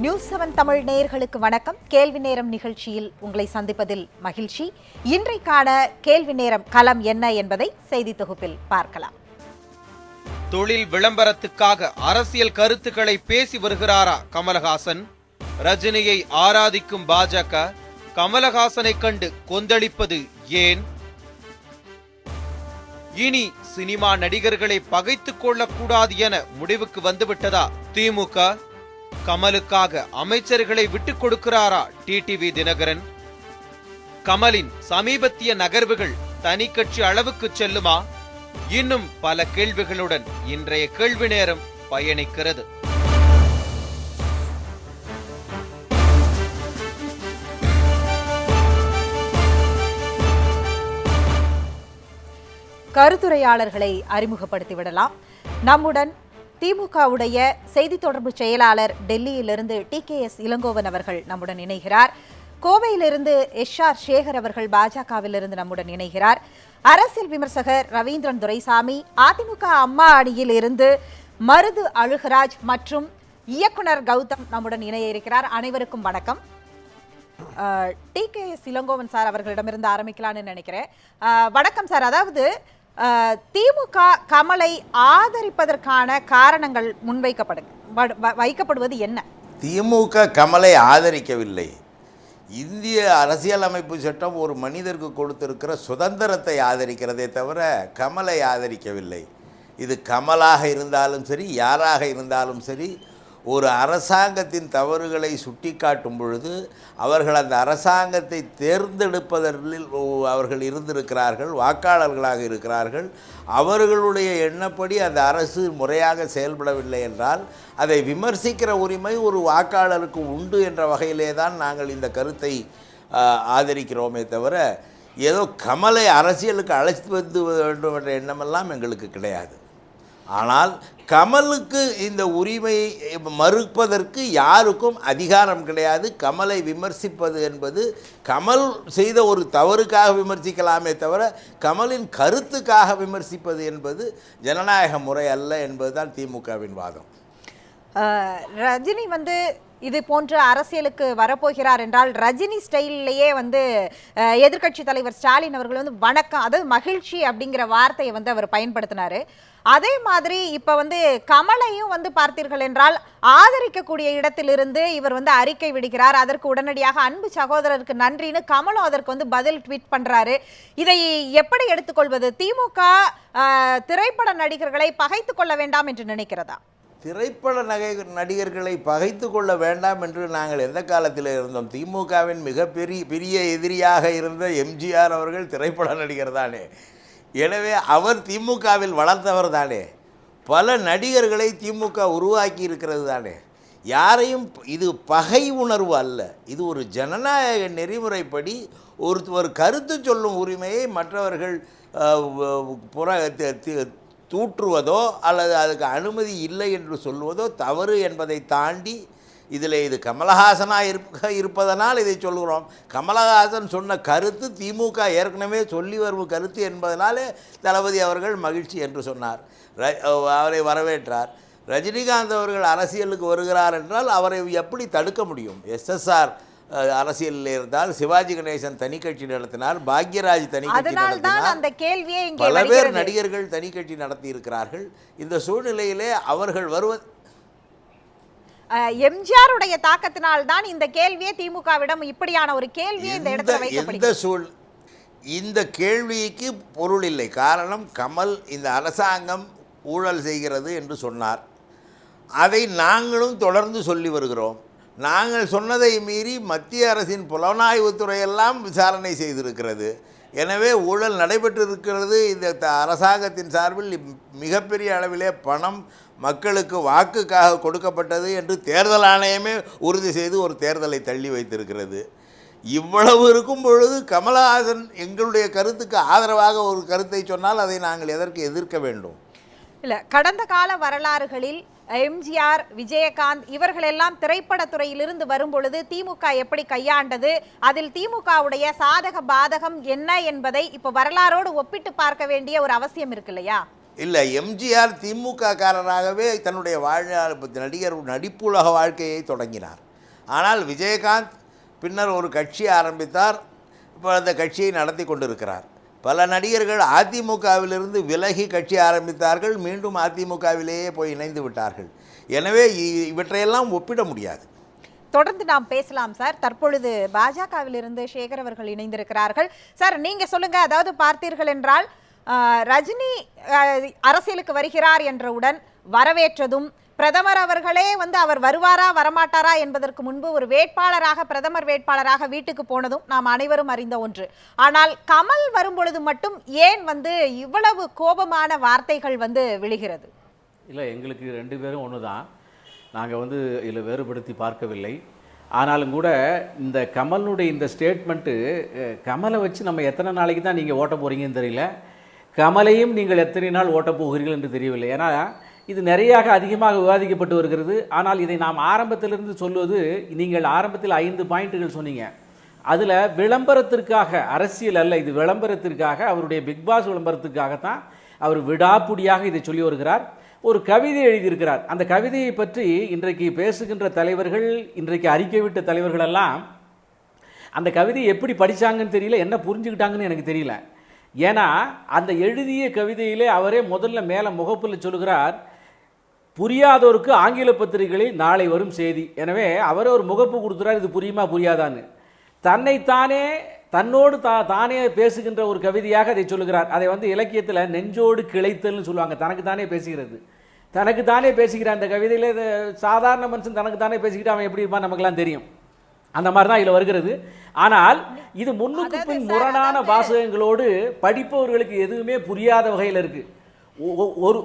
News 7 Tamil நேயர்களுக்கு வணக்கம். கேள்வி நேரம் நிகழ்ச்சியில் உங்களை சந்திப்பதில் மகிழ்ச்சி. இன்றைக்கான கேள்வி நேரம் களம் என்ன என்பதை செய்தி தொகுப்பில் பார்க்கலாம். தொழில் விளம்பரத்துக்காக அரசியல் கருத்துக்களை பேசி வருகிறாரா கமலஹாசன்? ரஜினியை ஆராதிக்கும் பாஜக கமலஹாசனை கண்டு கொந்தளிப்பது ஏன்? இனி சினிமா நடிகர்களை பகைத்துக் கொள்ளக்கூடாது என முடிவுக்கு வந்துவிட்டதா திமுக? கமலுக்காக அமைச்சர்களை விட்டுக் கொடுக்கிறாரா டிடிவி தினகரன்? கமலின் சமீபத்திய நகர்வுகள் தனி கட்சி அளவுக்கு செல்லுமா? இன்னும் பல கேள்விகளுடன் இன்றைய கேள்வி நேரம் பயணிக்கிறது. கருத்துரையாளர்களை அறிமுகப்படுத்திவிடலாம். நம்முடன் திமுகவுடைய செய்தி தொடர்பு செயலாளர் டெல்லியிலிருந்து TKS இளங்கோவன் அவர்கள் நம்முடன் இணைகிறார். கோவையிலிருந்து SR சேகர் அவர்கள் பாஜகவிலிருந்து நம்முடன் இணைகிறார். அரசியல் விமர்சகர் ரவீந்திரன் துரைசாமி அதிமுக அம்மா அணியில் இருந்து மருது அழுகராஜ் மற்றும் இயக்குனர் கௌதம் நம்முடன் இணைய இருக்கிறார். அனைவருக்கும் வணக்கம். TKS இளங்கோவன் சார் அவர்களிடமிருந்து ஆரம்பிக்கலாம்னு நினைக்கிறேன். வணக்கம் சார். அதாவது திமுக கமலை ஆதரிப்பதற்கான காரணங்கள் வைக்கப்படுவது என்ன? திமுக கமலை ஆதரிக்கவில்லை. இந்திய அரசியலமைப்பு சட்டம் ஒரு மனிதருக்கு கொடுத்திருக்கிற சுதந்திரத்தை ஆதரிக்கிறதே தவிர கமலை ஆதரிக்கவில்லை. இது கமலாக இருந்தாலும் சரி, யாராக இருந்தாலும் சரி, ஒரு அரசாங்கத்தின் தவறுகளை சுட்டி காட்டும் பொழுது அவர்கள் அந்த அரசாங்கத்தை தேர்ந்தெடுப்பதில் அவர்கள் இருந்திருக்கிறார்கள், வாக்காளர்களாக இருக்கிறார்கள். அவர்களுடைய எண்ணப்படி அந்த அரசு முறையாக செயல்படவில்லை என்றால் அதை விமர்சிக்கிற உரிமை ஒரு வாக்காளருக்கு உண்டு என்ற வகையிலே தான் நாங்கள் இந்த கருத்தை ஆதரிக்கிறோமே தவிர ஏதோ கமலை அரசியலுக்கு அழைத்து வந்து வேண்டும் என்ற எண்ணமெல்லாம் எங்களுக்கு கிடையாது. ஆனால் கமலுக்கு இந்த உரிமையை மறுப்பதற்கு யாருக்கும் அதிகாரம் கிடையாது. கமலை விமர்சிப்பது என்பது கமல் செய்த ஒரு தவறுக்காக விமர்சிக்கலாமே தவிர கமலின் கருத்துக்காக விமர்சிப்பது என்பது ஜனநாயக முறை அல்ல என்பதுதான் திமுகவின் வாதம். ரஜினி இது போன்ற அரசியலுக்கு வரப்போகிறார் என்றால் ரஜினி ஸ்டைல்லையே எதிர்க்கட்சி தலைவர் ஸ்டாலின் அவர்கள் வணக்கம், அதாவது மகிழ்ச்சி அப்படிங்கிற வார்த்தையை அவர் பயன்படுத்தினாரு. அதே மாதிரி இப்ப கமலையும் பார்த்தீர்கள் என்றால் ஆதரிக்கக்கூடிய இடத்திலிருந்து இவர் அறிக்கை விடுகிறார். அதற்கு உடனடியாக அன்பு சகோதரருக்கு நன்றின்னு கமலும் அதற்கு பதில் ட்வீட் பண்றாரு. இதை எப்படி எடுத்துக்கொள்வது? திமுக திரைப்பட நடிகர்களை பகைத்துக் கொள்ள வேண்டாம் என்று நினைக்கிறதா? திரைப்பட நடிகர்களை பகைத்து கொள்ள வேண்டாம் என்று நாங்கள் எந்த காலத்தில் இருந்தோம்? திமுகவின் பெரிய எதிரியாக இருந்த எம்ஜிஆர் அவர்கள் திரைப்பட நடிகர் தானே. எனவே அவர் திமுகவில் வளர்ந்தவர் தானே. பல நடிகர்களை திமுக உருவாக்கி இருக்கிறது தானே. யாரையும் இது பகை உணர்வு அல்ல. இது ஒரு ஜனநாயக நெறிமுறைப்படி ஒரு கருத்து சொல்லும் உரிமையை மற்றவர்கள் தூற்றுவதோ அல்லது அதுக்கு அனுமதி இல்லை என்று சொல்வதோ தவறு என்பதை தாண்டி இதில் இது கமலஹாசனாக இருப்பதனால் இதை சொல்கிறோம். கமலஹாசன் சொன்ன கருத்து திமுக ஏற்கனவே சொல்லி வரும் கருத்து என்பதனாலே தளபதி அவர்கள் மகிழ்ச்சி என்று சொன்னார், அவரை வரவேற்றார். ரஜினிகாந்த் அவர்கள் அரசியலுக்கு வருகிறார் என்றால் அவரை எப்படி தடுக்க முடியும்? SSR அரசியலில் இருந்தால் சிவாஜி கணேசன் தனி கட்சி நடத்தினார், பாக்யராஜ் தனி கட்சி நடத்தினார், பல பேர் நடிகர்கள் தனி கட்சி நடத்தி இருக்கிறார்கள். இந்த சூழ்நிலையிலே அவர்கள் வருவது எம்ஜிஆருடைய தாக்கத்தினால் தான் இந்த கேள்வியே திமுகவிடம் இப்படியான ஒரு கேள்வியே இந்த இடத்துல வைக்கப்படுகிறது. இந்த கேள்விக்கு பொருள் இல்லை. காரணம், கமல் இந்த அரசாங்கம் ஊழல் செய்கிறது என்று சொன்னார். அதை நாங்களும் தொடர்ந்து சொல்லி வருகிறோம். நாங்கள் சொன்னதை மீறி மத்திய அரசின் புலனாய்வுத்துறையெல்லாம் விசாரணை செய்திருக்கிறது. எனவே ஊழல் நடைபெற்றிருக்கிறது. இந்த அரசாங்கத்தின் சார்பில் மிகப்பெரிய அளவிலே பணம் மக்களுக்கு வாக்குக்காக கொடுக்கப்பட்டது என்று தேர்தல் ஆணையமே உறுதி செய்து ஒரு தேர்தலை தள்ளி வைத்திருக்கிறது. இவ்வளவு இருக்கும் பொழுது கமலஹாசன் எங்களுடைய கருத்துக்கு ஆதரவாக ஒரு கருத்தை சொன்னால் அதை நாங்கள் எதற்கு எதிர்க்க வேண்டும்? இல்லை, கடந்த கால வரலாறுகளில் எம்ஜிஆர், விஜயகாந்த் இவர்களெல்லாம் திரைப்படத்துறையிலிருந்து வரும் பொழுது திமுக எப்படி கையாண்டது, அதில் திமுகவுடைய சாதக பாதகம் என்ன என்பதை இப்ப வரலாறோடு ஒப்பிட்டு பார்க்க வேண்டிய ஒரு அவசியம் இருக்கு இல்லையா? இல்லை, எம்ஜிஆர் திமுக காரராகவே தன்னுடைய நடிப்புலக வாழ்க்கையை தொடங்கினார். ஆனால் விஜயகாந்த் பின்னர் ஒரு கட்சி ஆரம்பித்தார். இப்போ அந்த கட்சியை நடத்தி கொண்டிருக்கிறார். பல நடிகர்கள் அதிமுகவிலிருந்து விலகி கட்சி ஆரம்பித்தார்கள், மீண்டும் அதிமுகவிலேயே போய் இணைந்து விட்டார்கள். எனவே இவற்றையெல்லாம் ஒப்பிட முடியாது. தொடர்ந்து நாம் பேசலாம் சார். தற்பொழுது பாஜகவிலிருந்து சேகர் அவர்கள் இணைந்திருக்கிறார்கள். சார், நீங்க சொல்லுங்க. அதாவது பார்த்தீர்கள் என்றால் ரஜினி அரசியலுக்கு வருகிறார் என்றவுடன் வரவேற்றதும், பிரதமர் அவர்களே வந்து அவர் வருவாரா வரமாட்டாரா என்பதற்கு முன்பு ஒரு வேட்பாளராக, பிரதமர் வேட்பாளராக வீட்டுக்கு போனதும் நாம் அனைவரும் அறிந்த ஒன்று. ஆனால் கமல் வரும்பொழுது மட்டும் ஏன் வந்து இவ்வளவு கோபமான வார்த்தைகள் வந்து விழுகிறது? இல்லை, எங்களுக்கு 2 பேரும் ஒன்று தான். நாங்கள் வந்து இதில் வேறுபடுத்தி பார்க்கவில்லை. ஆனாலும் கூட இந்த கமலுடைய இந்த ஸ்டேட்மெண்ட்டு, கமலை வச்சு நம்ம எத்தனை நாளைக்கு தான் நீங்கள் ஓட்ட போகிறீங்கன்னு தெரியல, கமலையும் நீங்கள் எத்தனை நாள் ஓட்ட போகிறீர்கள் என்று தெரியவில்லை. ஏன்னா இது நிறையாக அதிகமாக விவாதிக்கப்பட்டு வருகிறது. ஆனால் இதை நாம் ஆரம்பத்திலிருந்து சொல்வது, நீங்கள் ஆரம்பத்தில் 5 பாயிண்ட்டுகள் சொன்னீங்க. அதில் விளம்பரத்திற்காக, அரசியல் அல்ல, இது விளம்பரத்திற்காக, அவருடைய பிக் பாஸ் விளம்பரத்துக்காகத்தான் அவர் விடாப்புடியாக இதை சொல்லி வருகிறார். ஒரு கவிதை எழுதியிருக்கிறார். அந்த கவிதையை பற்றி இன்றைக்கு பேசுகின்ற தலைவர்கள், இன்றைக்கு அறிக்கை விட்ட தலைவர்கள் எல்லாம் அந்த கவிதையை எப்படி படித்தாங்கன்னு தெரியல, என்ன புரிஞ்சுக்கிட்டாங்கன்னு எனக்கு தெரியல. ஏன்னா அந்த எழுதிய கவிதையிலே அவரே முதல்ல மேலே முகப்பில் சொல்கிறார், புரியாதோருக்கு ஆங்கில பத்திரிகைகளில் நாளை வரும் செய்தி. எனவே அவரே ஒரு முகப்பு கொடுத்துறார், இது புரியுமா புரியாதான்னு. தன்னைத்தானே தன்னோடு தானே பேசுகின்ற ஒரு கவிதையாக அதை சொல்லுகிறார். அதை வந்து இலக்கியத்தில் நெஞ்சோடு கிளைத்தல்னு சொல்லுவாங்க. தனக்கு தானே பேசுகிறது, தனக்கு தானே பேசுகிற அந்த கவிதையில் சாதாரண மனுஷன் தனக்கு தானே பேசிக்கிட்டு அவன் எப்படி இருப்பான் நமக்கெல்லாம் தெரியும். அந்த மாதிரி தான் இதில் வருகிறது. ஆனால் இது முன்னுக்கு பின் முரணான வாசகங்களோடு படிப்பவர்களுக்கு எதுவுமே புரியாத வகையில் இருக்கு. ஒரு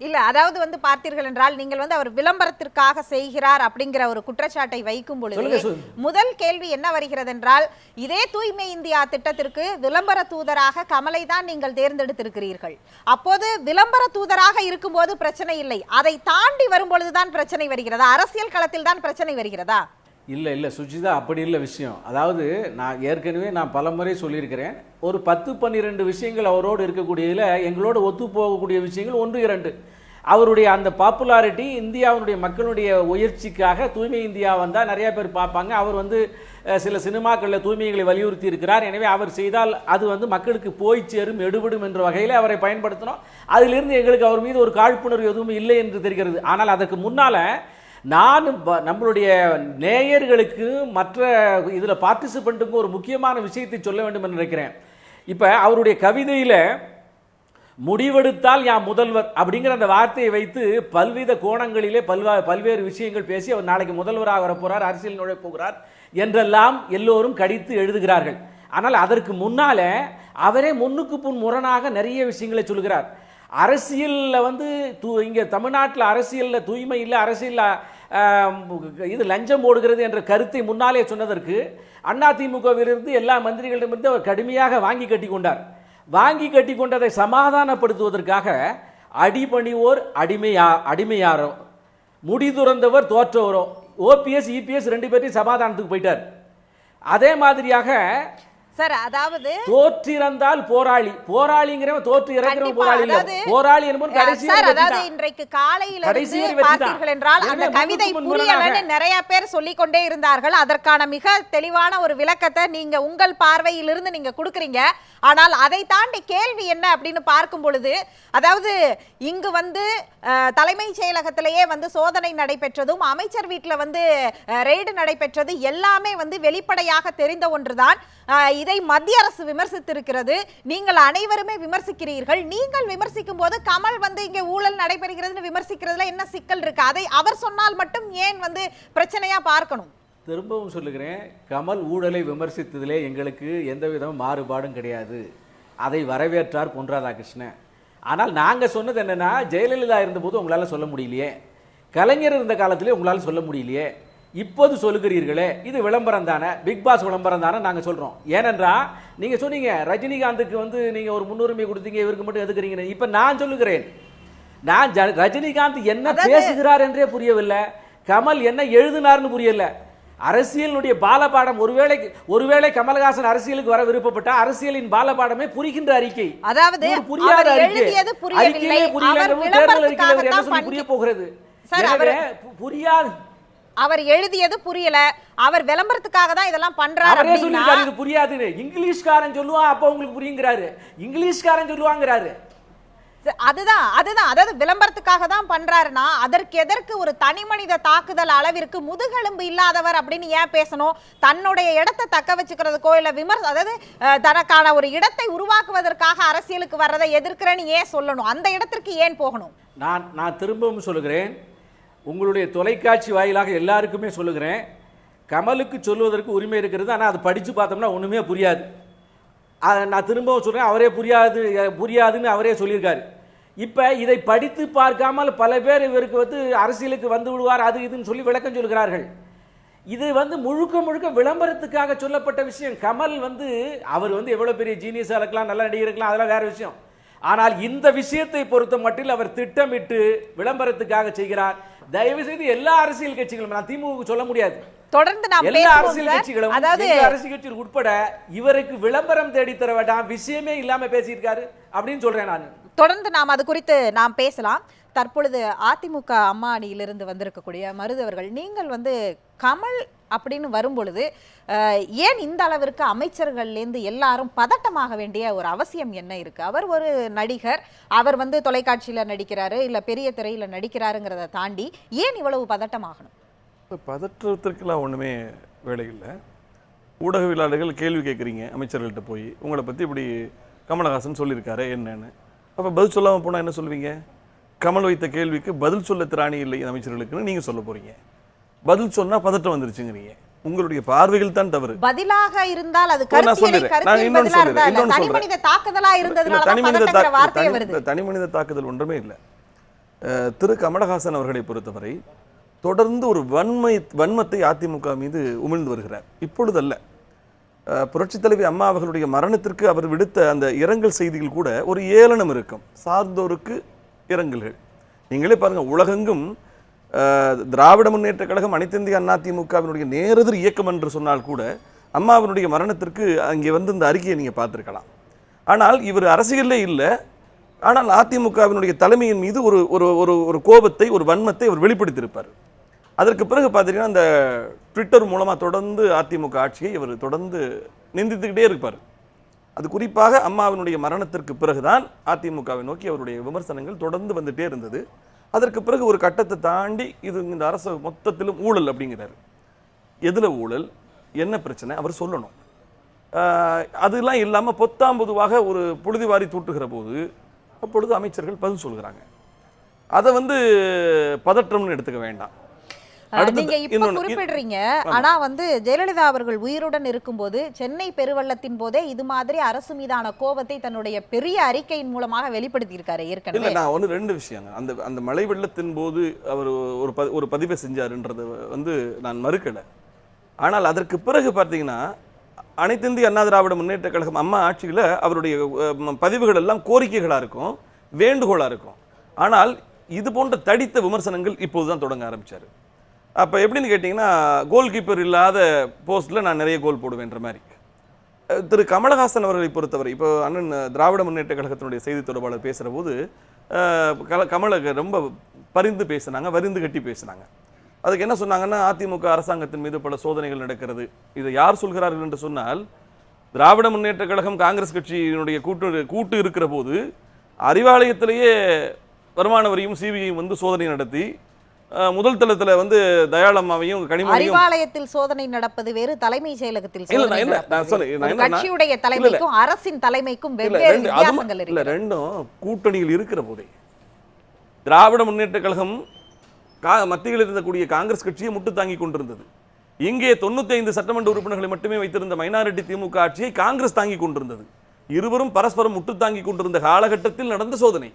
இல்ல, அதாவது வந்து பார்த்தீர்கள் என்றால் நீங்கள் வந்து அவர் விளம்பரத்திற்காக செய்கிறார் அப்படிங்கிற ஒரு குற்றச்சாட்டை வைக்கும் பொழுது முதல் கேள்வி என்ன வருகிறது என்றால், இதே தூய்மை இந்தியா திட்டத்திற்கு விளம்பர தூதராக கமலை தான் நீங்கள் தேர்ந்தெடுத்திருக்கிறீர்கள். அப்போது விளம்பர தூதராக இருக்கும்போது பிரச்சனை இல்லை, அதை தாண்டி வரும்பொழுதுதான் பிரச்சனை வருகிறதா? அரசியல் களத்தில் தான் பிரச்சனை வருகிறதா? இல்லை சுஜிதா, அப்படி இல்லை விஷயம். அதாவது நான் பல முறை சொல்லியிருக்கிறேன், ஒரு 10-12 விஷயங்கள் அவரோடு இருக்கக்கூடியதில் எங்களோடு ஒத்து போகக்கூடிய விஷயங்கள் 1-2. அவருடைய அந்த பாப்புலாரிட்டி, இந்தியாவுடைய மக்களுடைய உயர்ச்சிக்காக தூய்மை இந்தியா வந்தால் நிறைய பேர் பார்ப்பாங்க. அவர் வந்து சில சினிமாக்களில் தூய்மைகளை வலியுறுத்தி இருக்கிறார். எனவே அவர் செய்தால் அது வந்து மக்களுக்கு போய் சேரும், எடுபடும் என்ற வகையில் அவரை பயன்படுத்தணும். அதிலிருந்து எங்களுக்கு அவர் மீது ஒரு காழ்ப்புணர்வு எதுவும் இல்லை என்று தெரிகிறது. ஆனால் அதற்கு முன்னால் நான் நம்மளுடைய நேயர்களுக்கு, மற்ற இதில் பார்ட்டிசிபெண்ட்டுக்கும் ஒரு முக்கியமான விஷயத்தை சொல்ல வேண்டும் என்று நினைக்கிறேன். இப்போ அவருடைய கவிதையில் முடிவெடுத்தால் யாம் முதல்வர் அப்படிங்கிற அந்த வார்த்தையை வைத்து பல்வித கோணங்களிலே பல்வேறு விஷயங்கள் பேசி அவர் நாளைக்கு முதல்வராக வரப்போகிறார், அரசியல் நுழைப் போகிறார் என்றெல்லாம் எல்லோரும் கடித்து எழுதுகிறார்கள். ஆனால் அதற்கு முன்னால அவரே முன்னுக்கு முன் முரணாக நிறைய விஷயங்களை சொல்கிறார். அரசியலில் வந்து இங்கே தமிழ்நாட்டில் அரசியலில் தூய்மை இல்லை, அரசியலில் இது லஞ்சம் போடுகிறது என்ற கருத்தை முன்னாலே சொன்னதற்கு அதிமுகவிலிருந்து எல்லா மந்திரிகளிடமிருந்து அவர் கடுமையாக வாங்கி கட்டி கொண்டார். வாங்கி கட்டி கொண்டதை சமாதானப்படுத்துவதற்காக அடிபணிவோர் அடிமையாரோ, முடி துறந்தவர் தோற்றவரோ, ஓபிஎஸ் இபிஎஸ் 2 பேரையும் சமாதானத்துக்கு போயிட்டார். அதே மாதிரியாக சார், அதாவது தோற்றிறந்தால் போராளி, போராளிங்கிறவன் தோற்று இறக்கிறவன் போராளி இல்ல, போராளி என்பவன் கடைசி சார். அதாவது இன்றைக்கு காலையில் பார்த்தீர்கள் என்றால் அந்த கவிதை புரியலன்னு நிறைய பேர் சொல்லிக் கொண்டே இருந்தார்கள். அதற்கான மிக தெளிவான ஒரு விளக்கத்தை நீங்க உங்கள் பார்வையிலிருந்து நீங்க கொடுக்குறீங்க. ஆனால் அதை தாண்டி கேள்வி என்ன அப்படின்னு பார்க்கும் பொழுது, அதாவது இங்கு வந்து தலைமைச் செயலகத்திலேயே வந்து சோதனை நடைபெற்றதும், அமைச்சர் வீட்டில் வந்து ரெய்டு நடைபெற்றது எல்லாமே வந்து வெளிப்படையாக தெரிந்த ஒன்றுதான். இதை மத்திய அரசு விமர்சித்திருக்கிறது, நீங்கள் அனைவருமே விமர்சிக்கிறீர்கள். நீங்கள் விமர்சிக்கும் போது கமல் வந்து இங்கே ஊழல் நடைபெறுகிறதுன்னு விமர்சிக்கிறதுல என்ன சிக்கல் இருக்கு? அதை அவர் சொன்னால் மட்டும் ஏன் வந்து பிரச்சனையா பார்க்கணும்? திரும்பவும் சொல்லுகிறேன், கமல் ஊழலை விமர்சித்ததிலே எங்களுக்கு எந்த விதமும் மாறுபாடும் கிடையாது. அதை வரவேற்றார் பொன் ராதாகிருஷ்ணன். ஆனால் நாங்கள் சொன்னது என்னன்னா, ஜெயலலிதா இருந்தபோது உங்களால் சொல்ல முடியலையே, கலைஞர் இருந்த காலத்திலே உங்களால் சொல்ல முடியலையே, இப்போது சொல்லுகிறீர்களே, இது விளம்பரம் தானே, பிக் பாஸ் விளம்பரம் தானே நாங்கள் சொல்கிறோம். ஏனென்றால் நீங்கள் சொன்னீங்க ரஜினிகாந்துக்கு வந்து நீங்கள் ஒரு முன்னுரிமை கொடுத்தீங்க, இவருக்கு மட்டும் எதுக்குறீங்க. இப்போ நான் சொல்லுகிறேன், நான் ரஜினிகாந்த் என்ன பேசுகிறார் என்றே புரியவில்லை, கமல் என்ன எழுதினார்னு புரியல. அரசியலுடைய பாலபாடம், ஒருவேளை கமல்ஹாசன் அரசியலுக்கு வர விருப்பப்பட்ட அரசியலின் பாலபாடமே புரிகின்ற அறிக்கை, அதாவது புரியாத அறிக்கையிலே புரியல, தேர்தல் அறிக்கையில் என்ன சொல்லி புரிய போகிறது? புரியாது. அவர் எழுதியது புரியல, அவர் விளம்பரத்துக்காக தான் இதெல்லாம் பண்றாரு அவரே அப்படின்னா சொல்லிருக்காரு இது புரியாதுன்னு. இங்கிலீஷ்காரன் சொல்லுவான் அப்ப உங்களுக்கு புரியுங்கிறாரு, இங்கிலீஷ்காரன் சொல்லுவாங்கிறாரு. அதுதான் அதாவது விளம்பரத்துக்காக தான் பண்றாருன்னா அதற்கு எதற்கு ஒரு தனி மனித தாக்குதல் அளவிற்கு முதுகெலும்பு இல்லாதவர் அப்படின்னு ஏன் பேசணும்? தன்னுடைய இடத்தை தக்க வச்சுக்கிறதுக்கோ இல்ல அதாவது தனக்கான ஒரு இடத்தை உருவாக்குவதற்காக அரசியலுக்கு வர்றதை எதிர்க்கிறேன்னு ஏன் சொல்லணும்? அந்த இடத்திற்கு ஏன் போகணும்? நான் திரும்பவும் சொல்லுகிறேன், உங்களுடைய தொலைக்காட்சி வாயிலாக எல்லாருக்குமே சொல்லுகிறேன், கமலுக்கு சொல்வதற்கு உரிமை இருக்கிறது. ஆனால் அது படித்து பார்த்தோம்னா ஒன்றுமே புரியாது. நான் திரும்பவும் சொல்கிறேன், அவரே புரியாதுன்னு அவரே சொல்லியிருக்காரு. இப்போ இதை படித்து பார்க்காமல் பல பேர் இவருக்கு அரசியலுக்கு வந்து விடுவார் அது இதுன்னு சொல்லி விளக்கம் சொல்கிறார்கள். இது முழுக்க விளம்பரத்துக்காக சொல்லப்பட்ட விஷயம். கமல் அவர் எவ்வளோ பெரிய ஜீனியஸாக இருக்கலாம், நல்ல நடிகர் இருக்கலாம், அதெல்லாம் வேற விஷயம். ஆனால் இந்த விஷயத்தை பொறுத்த மட்டில் அவர் திட்டமிட்டு விளம்பரத்துக்காக செய்கிறார். தயவு செய்து எல்லா அரசியல் கட்சிகளும், நான் திமுக சொல்ல முடியாது, தொடர்ந்து நாம் எல்லா அரசியல் கட்சிகளும் அரசியல் கட்சிகள் உட்பட இவருக்கு விளம்பரம் தேடி தர வேண்டாம், விஷயமே இல்லாம பேசியிருக்காரு அப்படின்னு சொல்றேன் நான். தொடர்ந்து நாம் அது குறித்து நாம் பேசலாம். தற்பொழுது அதிமுக அம்மா அணியிலிருந்து வந்திருக்கக்கூடிய மருதவர்கள், நீங்கள் கமல் அப்படின்னு வரும்பொழுது ஏன் இந்த அளவிற்கு அமைச்சர்கள்லேருந்து எல்லாரும் பதட்டமாக வேண்டிய ஒரு அவசியம் என்ன இருக்கு? அவர் ஒரு நடிகர், அவர் தொலைக்காட்சியில நடிக்கிறாரு இல்ல பெரிய திரையில நடிக்கிறாருங்கிறத தாண்டி ஏன் இவ்வளவு பதட்டமாகணும்? பதற்றத்திற்கெல்லாம் ஒன்றுமே வேலை இல்லை. ஊடகவியலாளர்கள் கேள்வி கேட்குறீங்க அமைச்சர்கள்ட்ட போய், உங்களை பற்றி இப்படி கமலஹாசன் சொல்லியிருக்காரு என்னன்னு. அப்போ பதில் சொல்லாமல் போனால் என்ன சொல்லுவீங்க? கமல் வைத்த கேள்விக்கு பதில் சொல்ல திராணி இல்லை அமைச்சர்களுக்குன்னு நீங்கள் சொல்ல போகிறீங்க. பதில் சொன்னால் பதட்டம் வந்துருச்சுங்கிறீங்க. உங்களுடைய பார்வைகள் தான் தவறு. பதிலாக இருந்தால் அது தனி மனித தாக்குதல் ஒன்றுமே இல்லை. திரு கமலஹாசன் அவர்களை பொறுத்தவரை தொடர்ந்து ஒரு வன்மத்தை அதிமுக மீது உமிழ்ந்து வருகிறார். இப்பொழுதல்ல, புரட்சித் தலைவி அம்மா அவர்களுடைய மரணத்திற்கு அவர் விடுத்த அந்த இரங்கல் செய்திகள் கூட ஒரு ஏளனம் இருக்கும். சார்ந்தோருக்கு இரங்கல்கள். நீங்களே பாருங்க, உலகெங்கும் திராவிட முன்னேற்ற கழகம் அனைத்திந்திய அண்ணா திமுகவினுடைய நேரெதிர் இயக்கம் என்று சொன்னால் கூட அம்மாவினுடைய மரணத்திற்கு அங்கே இந்த அறிக்கையை நீங்கள் பார்த்துருக்கலாம். ஆனால் இவர் அரசியலே இல்லை. ஆனால் அதிமுகவினுடைய தலைமையின் மீது ஒரு ஒரு ஒரு கோபத்தை, ஒரு வன்மத்தை அவர் வெளிப்படுத்தியிருப்பார். அதற்கு பிறகு பார்த்தீங்கன்னா அந்த ட்விட்டர் மூலமாக தொடர்ந்து அதிமுக ஆட்சியை இவர் தொடர்ந்து நிந்தித்துக்கிட்டே இருப்பார். அது குறிப்பாக அம்மாவினுடைய மரணத்திற்கு பிறகுதான் அதிமுகவை நோக்கி அவருடைய விமர்சனங்கள் தொடர்ந்து வந்துட்டே இருந்தது. அதற்கு பிறகு ஒரு கட்டத்தை தாண்டி இது இந்த அரசு மொத்தத்திலும் ஊழல் அப்படிங்கிறார். எதில் ஊழல், என்ன பிரச்சனை அவர் சொல்லணும். அதெல்லாம் இல்லாமல் பொத்தாம்பொதுவாக ஒரு புழுதிவாரி தூட்டுகிற போது அப்பொழுது அமைச்சர்கள் பதில் சொல்கிறாங்க. அதை பதற்றம்னு எடுத்துக்க வேண்டாம். நீங்க இப்ப குறிப்பிடுறீங்க, ஆனா ஜெயலலிதா அவர்கள் உயிருடன் இருக்கும்போது சென்னை பெருவெள்ளத்தின் போதே இது மாதிரி அரசு மீதான கோபத்தை தன்னுடைய பெரிய அறிக்கையின் மூலமாக வெளிப்படுத்தி இருக்காரு. ஏற்கனவே நான் ரெண்டு விஷயம், அந்த மழை வெள்ளத்தின் போது அவர் ஒரு பதிவை செஞ்சாருன்றது நான் மறுக்கல. ஆனால் அதற்கு பிறகு பார்த்தீங்கன்னா அனைத்து இந்திய அண்ணா திராவிட முன்னேற்ற கழகம் அம்மா ஆட்சியில் அவருடைய பதிவுகள் எல்லாம் கோரிக்கைகளாக இருக்கும், வேண்டுகோளாக இருக்கும். ஆனால் இது போன்ற தடித்த விமர்சனங்கள் இப்போதுதான் தொடங்க ஆரம்பிச்சாரு. அப்போ எப்படின்னு கேட்டிங்கன்னா, கோல் கீப்பர் இல்லாத போஸ்ட்டில் நான் நிறைய கோல் போடுவேன்ற மாதிரி. திரு கமலஹாசன் அவர்களை பொறுத்தவரை இப்போ அண்ணன் திராவிட முன்னேற்ற கழகத்தினுடைய செய்தி தொடர்பாளர் பேசுகிற போது கமலை ரொம்ப பரிந்து பேசினாங்க, வரிந்து கட்டி பேசினாங்க. அதுக்கு என்ன சொன்னாங்கன்னா, அதிமுக அரசாங்கத்தின் மீது பல சோதனைகள் நடக்கிறது. இதை யார் சொல்கிறார்கள் என்று சொன்னால், திராவிட முன்னேற்ற கழகம் காங்கிரஸ் கட்சியினுடைய கூட்டு இருக்கிற போது அறிவாலயத்திலேயே வருமான வரியும் சிபிஐயும் சோதனை நடத்தி முதல் தளத்தில் தயாளம்மாவையும் கனிமொழியும் அறிவாலயத்தில் சோதனை நடப்பது வேறு, தலைமை செயலகத்தில் கட்சியுடைய தலைமைக்கும் அரசின் தலைமைக்கும் வெவ்வேறு வித்தியாசங்கள் இருக்கு. ரெண்டும் கூட்டணியில் இருக்கிற போதே திராவிட முன்னேற்ற கழகம் மத்தியில் இருந்தக்கூடிய காங்கிரஸ் கட்சியை முட்டு தாங்கி கொண்டிருந்தது. இங்கே 95 சட்டமன்ற உறுப்பினர்களை மட்டுமே வைத்திருந்த மைனாரிட்டி திமுக ஆட்சியை காங்கிரஸ் தாங்கி கொண்டிருந்தது. இருவரும் பரஸ்பரம் முட்டு தாங்கி கொண்டிருந்த காலகட்டத்தில் நடந்த சோதனை.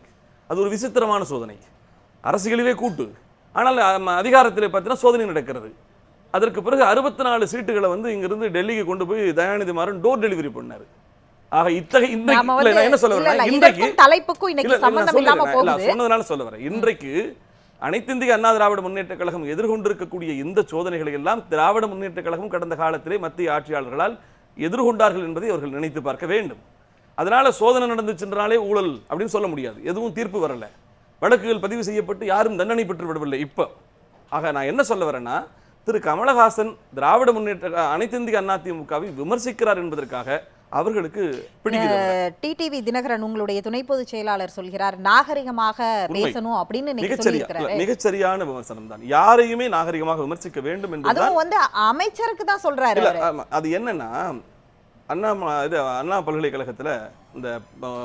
அது ஒரு விசித்திரமான சோதனை. அரசியலிலே கூட்டு, ஆனால் அதிகாரத்தில் பார்த்தீங்கன்னா சோதனை நடக்கிறது. அதற்கு பிறகு 64 சீட்டுகளை இங்கிருந்து டெல்லிக்கு கொண்டு போய் தயாநிதி மாறன் டோர் டெலிவரி பண்ணாரு. ஆக இத்தகைய என்ன சொல்ல வரேன், சொன்னதுனால சொல்ல வரேன், இன்றைக்கு அனைத்து இந்திய அண்ணா திராவிட முன்னேற்ற கழகம் எதிர்கொண்டிருக்கக்கூடிய இந்த சோதனைகளை எல்லாம் திராவிட முன்னேற்ற கழகம் கடந்த காலத்திலே மத்திய ஆட்சியாளர்களால் எதிர்கொண்டார்கள் என்பதை அவர்கள் நினைத்து பார்க்க வேண்டும். அதனால சோதனை நடந்துச்சுன்றாலே ஊழல் அப்படின்னு சொல்ல முடியாது. எதுவும் தீர்ப்பு வரல, வழக்குகள் பதிவு செய்யப்பட்டு யாரும் தண்டனை பெற்று விடவில்லை இப்போ. ஆக நான் என்ன சொல்ல வரேன்னா, திரு கமலஹாசன் திராவிட முன்னேற்ற அனைத்து இந்திய அண்ணா திமுகவை விமர்சிக்கிறார் என்பதற்காக அவர்களுக்கு பிடிக்கிறது. டிடிவி தினகரன் உங்களுடைய துணை பொதுச் செயலாளர் சொல்கிறார் நாகரிகமாக பேசணும் அப்படின்னு நீங்க சொல்லியிருக்கிறாரு. மிகச்சரியான விமர்சனம் தான். யாரையுமே நாகரிகமாக விமர்சிக்க வேண்டும் என்பது அதுவும் வந்து அமைச்சருக்கு தான் சொல்றாரு. அது என்னன்னா, அண்ணா பல்கலைக்கழகத்துல இந்த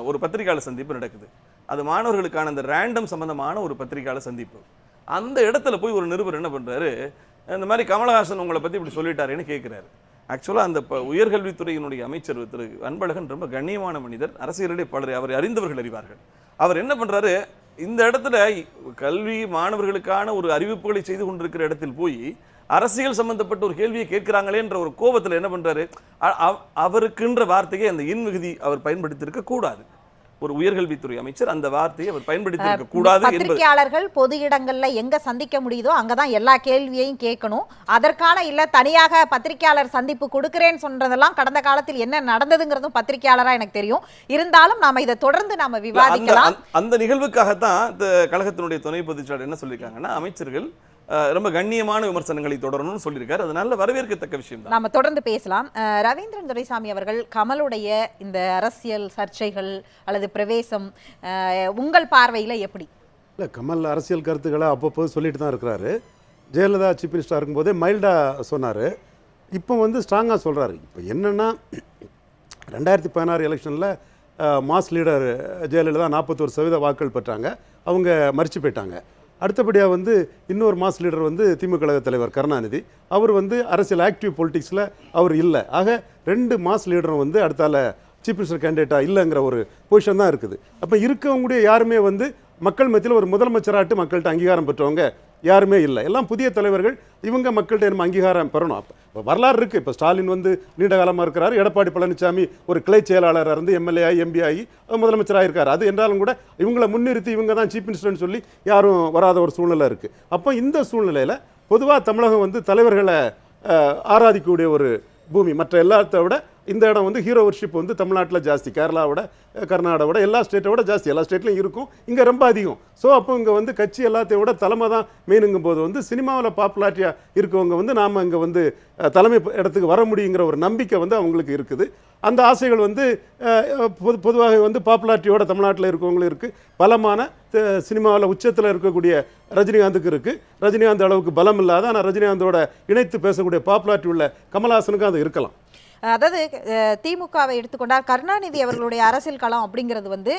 ஒரு பத்திரிகையாளர் சந்திப்பு நடக்குது. அது மாணவர்களுக்கான அந்த ரேண்டம் சம்பந்தமான ஒரு பத்திரிகையாளர் சந்திப்பு. அந்த இடத்துல போய் ஒரு நிருபர் என்ன பண்றாரு, இந்த மாதிரி கமலஹாசன் உங்களை பத்தி இப்படி சொல்லிட்டாருன்னு கேட்கிறாரு. ஆக்சுவலாக அந்த உயர்கல்வித்துறையினுடைய அமைச்சர் திரு அன்பழகன் ரொம்ப கண்ணியமான மனிதர், அரசியலிலே பலரை அவரை அறிந்தவர்கள் அறிவார்கள். அவர் என்ன பண்றாரு, இந்த இடத்துல கல்வி மாணவர்களுக்கான ஒரு அறிவிப்புகளை செய்து கொண்டிருக்கிற இடத்தில் போய் அரசியல் சம்பந்தப்பட்ட ஒரு கேள்வியை கேட்கிறாங்களேன்ற ஒரு கோபத்தில் என்ன பண்றாரு, அவருக்குன்ற வார்த்தையை அந்த இன்மிகுதி அவர் பயன்படுத்தியிருக்க கூடாது. ஒரு உயர்கல்வித்துறை அமைச்சர் அந்த வார்த்தையை அவர் பயன்படுத்தி இருக்க கூடாது. பத்திரிகையாளர்கள் பொது இடங்கள்ல எங்க சந்திக்க முடியுதோ அங்கதான் எல்லா கேள்வியையும் கேட்கணும். அதற்கான இல்ல தனியாக பத்திரிகையாளர் சந்திப்பு கொடுக்கிறேன்னு சொன்னதெல்லாம் கடந்த காலத்தில் என்ன நடந்ததுங்கிறதும் பத்திரிகையாளரா எனக்கு தெரியும். இருந்தாலும் நாம இதை தொடர்ந்து நாம விவாதிக்கலாம். அந்த நிகழ்வுக்காகத்தான் இந்த கழகத்தினுடைய துணை பொதுச்செயலாளர் என்ன சொல்லியிருக்காங்கன்னா, அமைச்சர்கள் ரொம்ப கண்ணியமான விமர்சனங்களை தொடரணும்னு சொல்லியிருக்காரு. அதனால வரவேற்கத்தக்க விஷயம் தான். நாம தொடர்ந்து பேசலாம். ரவீந்திரன் துரைசாமி அவர்கள், கமலுடைய இந்த அரசியல் சர்ச்சைகள் அல்லது பிரவேசம் உங்கள் பார்வையில் எப்படி? இல்லை, கமல் அரசியல் கருத்துக்களை அப்பப்போ சொல்லிட்டு தான் இருக்கிறாரு. ஜெயலலிதா சீஃப் மினிஸ்டராக இருக்கும்போதே மைல்டாக சொன்னார். இப்போ வந்து ஸ்ட்ராங்காக சொல்கிறாரு. இப்போ என்னென்னா 2016 எலெக்ஷனில் மாஸ் லீடர் ஜெயலலிதா 41% வாக்குகள் பெற்றாங்க. அவங்க மறிச்சு போயிட்டாங்க. அடுத்தபடியாக வந்து இன்னொரு மாஸ் லீடர் வந்து திமுக கழக தலைவர் கருணாநிதி. அவர் வந்து அரசியல் ஆக்டிவ் பொலிட்டிக்ஸில் அவர் இல்லை. ஆக 2 மாஸ் லீடரும் வந்து அடுத்தால சீஃப் மினிஸ்டர் கேண்டிடேட்டாக இல்லைங்கிற ஒரு பொசிஷன் தான் இருக்குது. அப்போ இருக்கவங்களுடைய யாருமே வந்து மக்கள் மத்தியில் ஒரு முதலமைச்சராட்டு மக்கள்கிட்ட அங்கீகாரம் பெற்றவங்க யாருமே இல்லை. எல்லாம் புதிய தலைவர்கள். இவங்க மக்கள்கிட்ட நம்ம அங்கீகாரம் பெறணும். இப்போ வரலாறு இருக்குது. இப்போ ஸ்டாலின் வந்து நீண்ட காலமாக இருக்கிறார். எடப்பாடி பழனிசாமி ஒரு கிளை செயலாளராக இருந்து எம்எல்ஏ ஆகி எம்பி ஆகி முதலமைச்சராக இருக்கார். அது என்றாலும் கூட இவங்களை முன்னிறுத்தி இவங்க தான் சீஃப் மினிஸ்டர்னு சொல்லி யாரும் வராத ஒரு சூழ்நிலை இருக்குது. அப்போ இந்த சூழ்நிலையில் பொதுவாக தமிழகம் வந்து தலைவர்களை ஆராதிக்கக்கூடிய ஒரு பூமி. மற்ற எல்லாத்த விட இந்த இடம் வந்து ஹீரோ வர்ஷிப் வந்து தமிழ்நாட்டில் ஜாஸ்தி. கேரளாவோட கர்நாடகாவோட எல்லா ஸ்டேட்டோட ஜாஸ்தி. எல்லா ஸ்டேட்லையும் இருக்கும், இங்கே ரொம்ப அதிகம். ஸோ அப்போ இங்கே வந்து கட்சி எல்லாத்தையும் விட தலைமை தான் மெயினுங்கும் போது வந்து சினிமாவில் பாப்புலாரிட்டியாக இருக்கவங்க வந்து நாம் இங்கே வந்து தலைமை இடத்துக்கு வர முடியுங்கிற ஒரு நம்பிக்கை வந்து அவங்களுக்கு இருக்குது. அந்த ஆசைகள் வந்து பொதுவாக வந்து பாப்புலாரிட்டியோட தமிழ்நாட்டில் இருக்கவங்களும் இருக்குது. பலமான சினிமாவில் உச்சத்தில் இருக்கக்கூடிய ரஜினிகாந்துக்கு இருக்குது. ரஜினிகாந்த் அளவுக்கு பலம் இல்லாத ஆனால் ரஜினிகாந்தோட இணைத்து பேசக்கூடிய பாப்புலாரிட்டி உள்ள கமல்ஹாசனுக்கும் அது இருக்கலாம். அதாவது திமுகவை எடுத்துக்கொண்டால் கருணாநிதி அவர்களுடைய அரசியல் களம் அப்படிங்கிறது வந்து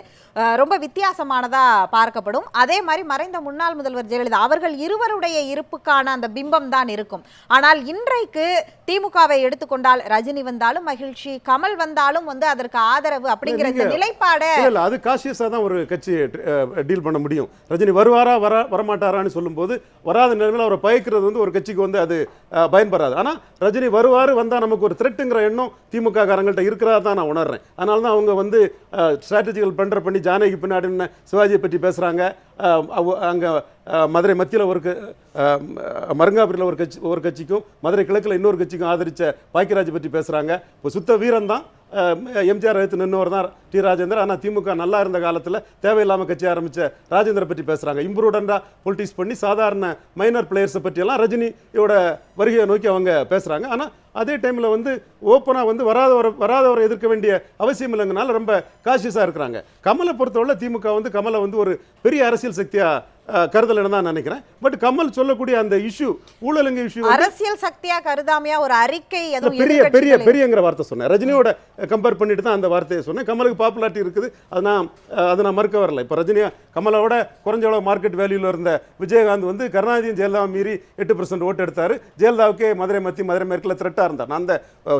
ரொம்ப வித்தியாசமானதா பார்க்கப்படும். அதே மாதிரி மறைந்த முன்னாள் முதல்வர் ஜெயலலிதா அவர்கள் இருவருடைய இருப்புக்கான அந்த பிம்பம் தான் இருக்கும். ஆனால் இன்றைக்கு திமுகவை எடுத்துக்கொண்டால் ரஜினி வந்தாலும் மகிழ்ச்சி, கமல் வந்தாலும் வந்து அதற்கு ஆதரவு அப்படிங்கிற இந்த நிலைப்பாடு அது காஷியஸா தான் ஒரு கட்சி டீல் பண்ண முடியும். ரஜினி வருவாரா வரமாட்டாரான்னு சொல்லும்போது வராத நிலைமையில் அவரை பயக்கிறது வந்து ஒரு கட்சிக்கு வந்து அது பயன்படாது. ஆனால் ரஜினி வருவார் வந்தால் நமக்கு ஒரு த்ரெட்டுங்கிற எண்ணம் திமுக காரங்கள்ட்ட இருக்கிறதா தான் நான் உணர்றேன். அதனால தான் அவங்க வந்து ஸ்ட்ராட்டஜிக்கல் பண்ணி ஜானகி பின்னாடி சிவாஜியை பற்றி பேசுகிறாங்க. அங்கே மதுரை மத்தியில் மருங்காபுரியில் ஒரு கட்சிக்கும் மதுரை கிழக்கில் இன்னொரு கட்சிக்கும் ஆதரித்த பாக்கியராஜ் பற்றி பேசுகிறாங்க. இப்போ சுத்த வீரன் தான் எம்ஜிஆர் எடுத்து நின்றவர் தான் டி ராஜேந்தர். ஆனால் திமுக நல்லா இருந்த காலத்தில் தேவையில்லாமல் கட்சி ஆரம்பித்த ராஜேந்திர பற்றி பேசுகிறாங்க. இம்ப்ரூடண்டாக பொலிட்டிக்ஸ் பண்ணி சாதாரண மைனர் பிளேயர்ஸை பற்றியெல்லாம் ரஜினியோட வருகையை நோக்கி அவங்க பேசுகிறாங்க. ஆனால் அதே டைமில் வந்து ஓப்பனாக வந்து வராதவரை எதிர்க்க வேண்டிய அவசியம் இல்லைங்கனால ரொம்ப காஷியஸாக இருக்கிறாங்க. கமலை பொறுத்தவரை திமுக வந்து கமலை வந்து ஒரு பெரிய அரசியல் சக்தியாக கருதலன்னு தான் நினைக்கிறேன். பட் கமல் சொல்லக்கூடிய அந்த இஷ்யூ ஊழலுங்க இஷ்யூ அரசியல் சக்தியா கருதாமையா ஒரு அறிக்கை பெரியங்கிற வார்த்தை சொன்னேன். ரஜினியோட கம்பேர் பண்ணிட்டு தான் அந்த வார்த்தையை சொன்னேன். கமலுக்கு பாப்புலாரிட்டி இருக்குது, அதை நான் மறுக்க வரல. இப்போ ரஜினியா கமலோட குறைஞ்ச அளவு மார்க்கெட் வேல்யூல இருந்த விஜயகாந்த் வந்து கருணாநிதியும் ஜெயலலிதா மீறி 8% ஓட்டு எடுத்தாரு. ஜெயலலிதாவுக்கே மதுரை மேற்குல த்ரெட்டா இருந்தார். நான் அந்த